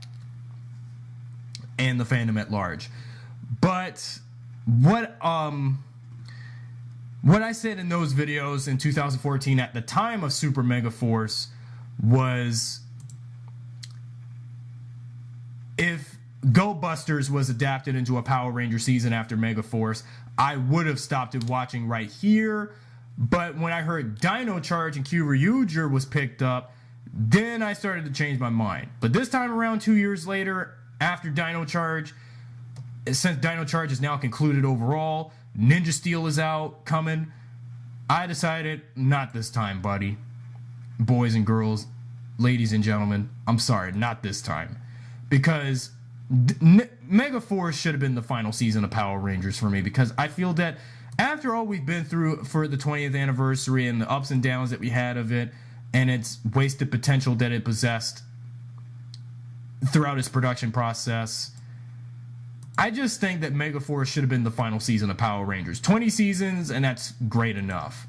and the fandom at large. But what I said in those videos in 2014 at the time of Super Megaforce was, if Go Busters was adapted into a Power Ranger season after Megaforce, I would have stopped it watching right here. But when I heard Dino Charge and Q Ryuger was picked up, then I started to change my mind. But this time around, 2 years later, after Dino Charge, since Dino Charge is now concluded overall, Ninja Steel is out, coming, I decided, not this time, buddy. Boys and girls, ladies and gentlemen, I'm sorry, not this time. Because Megaforce should have been the final season of Power Rangers for me, because I feel that after all we've been through for the 20th anniversary and the ups and downs that we had of it, and its wasted potential that it possessed throughout its production process, I just think that Megaforce should have been the final season of Power Rangers. 20 seasons, and that's great enough.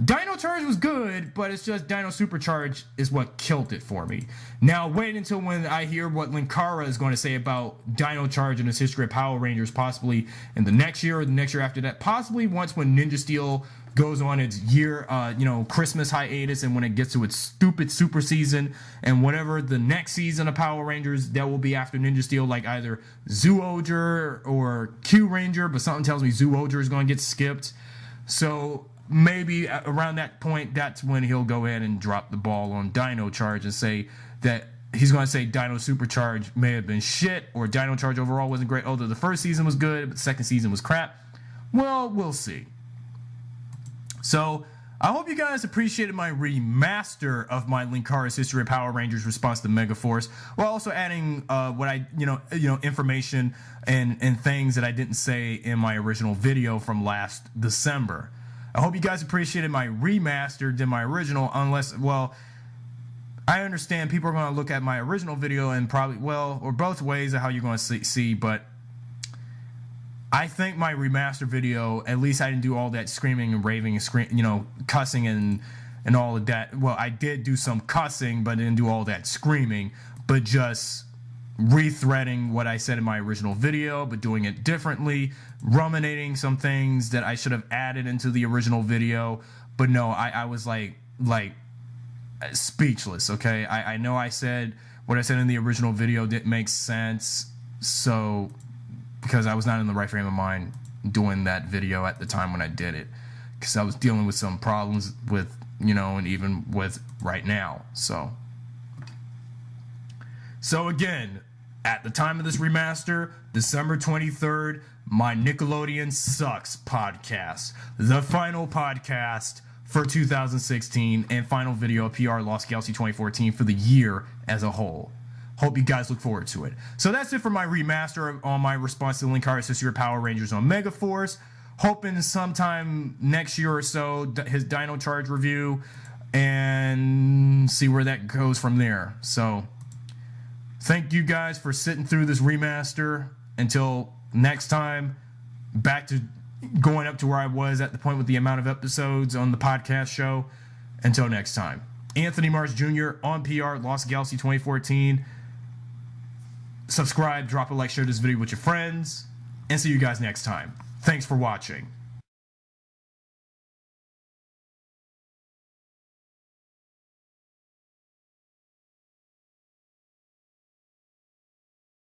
Dino Charge was good, but it's just Dino Supercharge is what killed it for me. Now, wait until when I hear what Linkara is going to say about Dino Charge and its history of Power Rangers, possibly in the next year or the next year after that, possibly once when Ninja Steel goes on its year, Christmas hiatus, and when it gets to its stupid super season, and whatever the next season of Power Rangers that will be after Ninja Steel, like either Zyuohger or Q Ranger, but something tells me Zyuohger is going to get skipped. So maybe around that point, that's when he'll go ahead and drop the ball on Dino Charge and say that he's going to say Dino Supercharge may have been shit, or Dino Charge overall wasn't great, although the first season was good, but the second season was crap. Well, we'll see. So, I hope you guys appreciated my remaster of my Linkara's History of Power Rangers response to Megaforce, while also adding what I, information and things that I didn't say in my original video from last December. I hope you guys appreciated my remaster than my original, unless, well, I understand people are going to look at my original video and probably, well, or both ways of how you're going to see, but I think my remaster video, at least I didn't do all that screaming and raving and cussing and all of that. Well, I did do some cussing, but I didn't do all that screaming, but just rethreading what I said in my original video, but doing it differently, ruminating some things that I should have added into the original video. But no, I was like speechless, okay? I know I said what I said in the original video didn't make sense, so because I was not in the right frame of mind doing that video at the time when I did it, because I was dealing with some problems with, and even with right now. So again, at the time of this remaster, December 23rd, my Nickelodeon Sucks podcast, the final podcast for 2016 and final video of PR Lost Galaxy 2014 for the year as a whole. Hope you guys look forward to it. So that's it for my remaster on my response to Linkara's History of Power Rangers on Megaforce. Hoping sometime next year or so, his Dino Charge review, and see where that goes from there. So thank you guys for sitting through this remaster. Until next time, back to going up to where I was at the point with the amount of episodes on the podcast show. Until next time. Anthony Mars Jr. on PR, Lost Galaxy 2014. Subscribe, drop a like, share this video with your friends, and see you guys next time. Thanks for watching.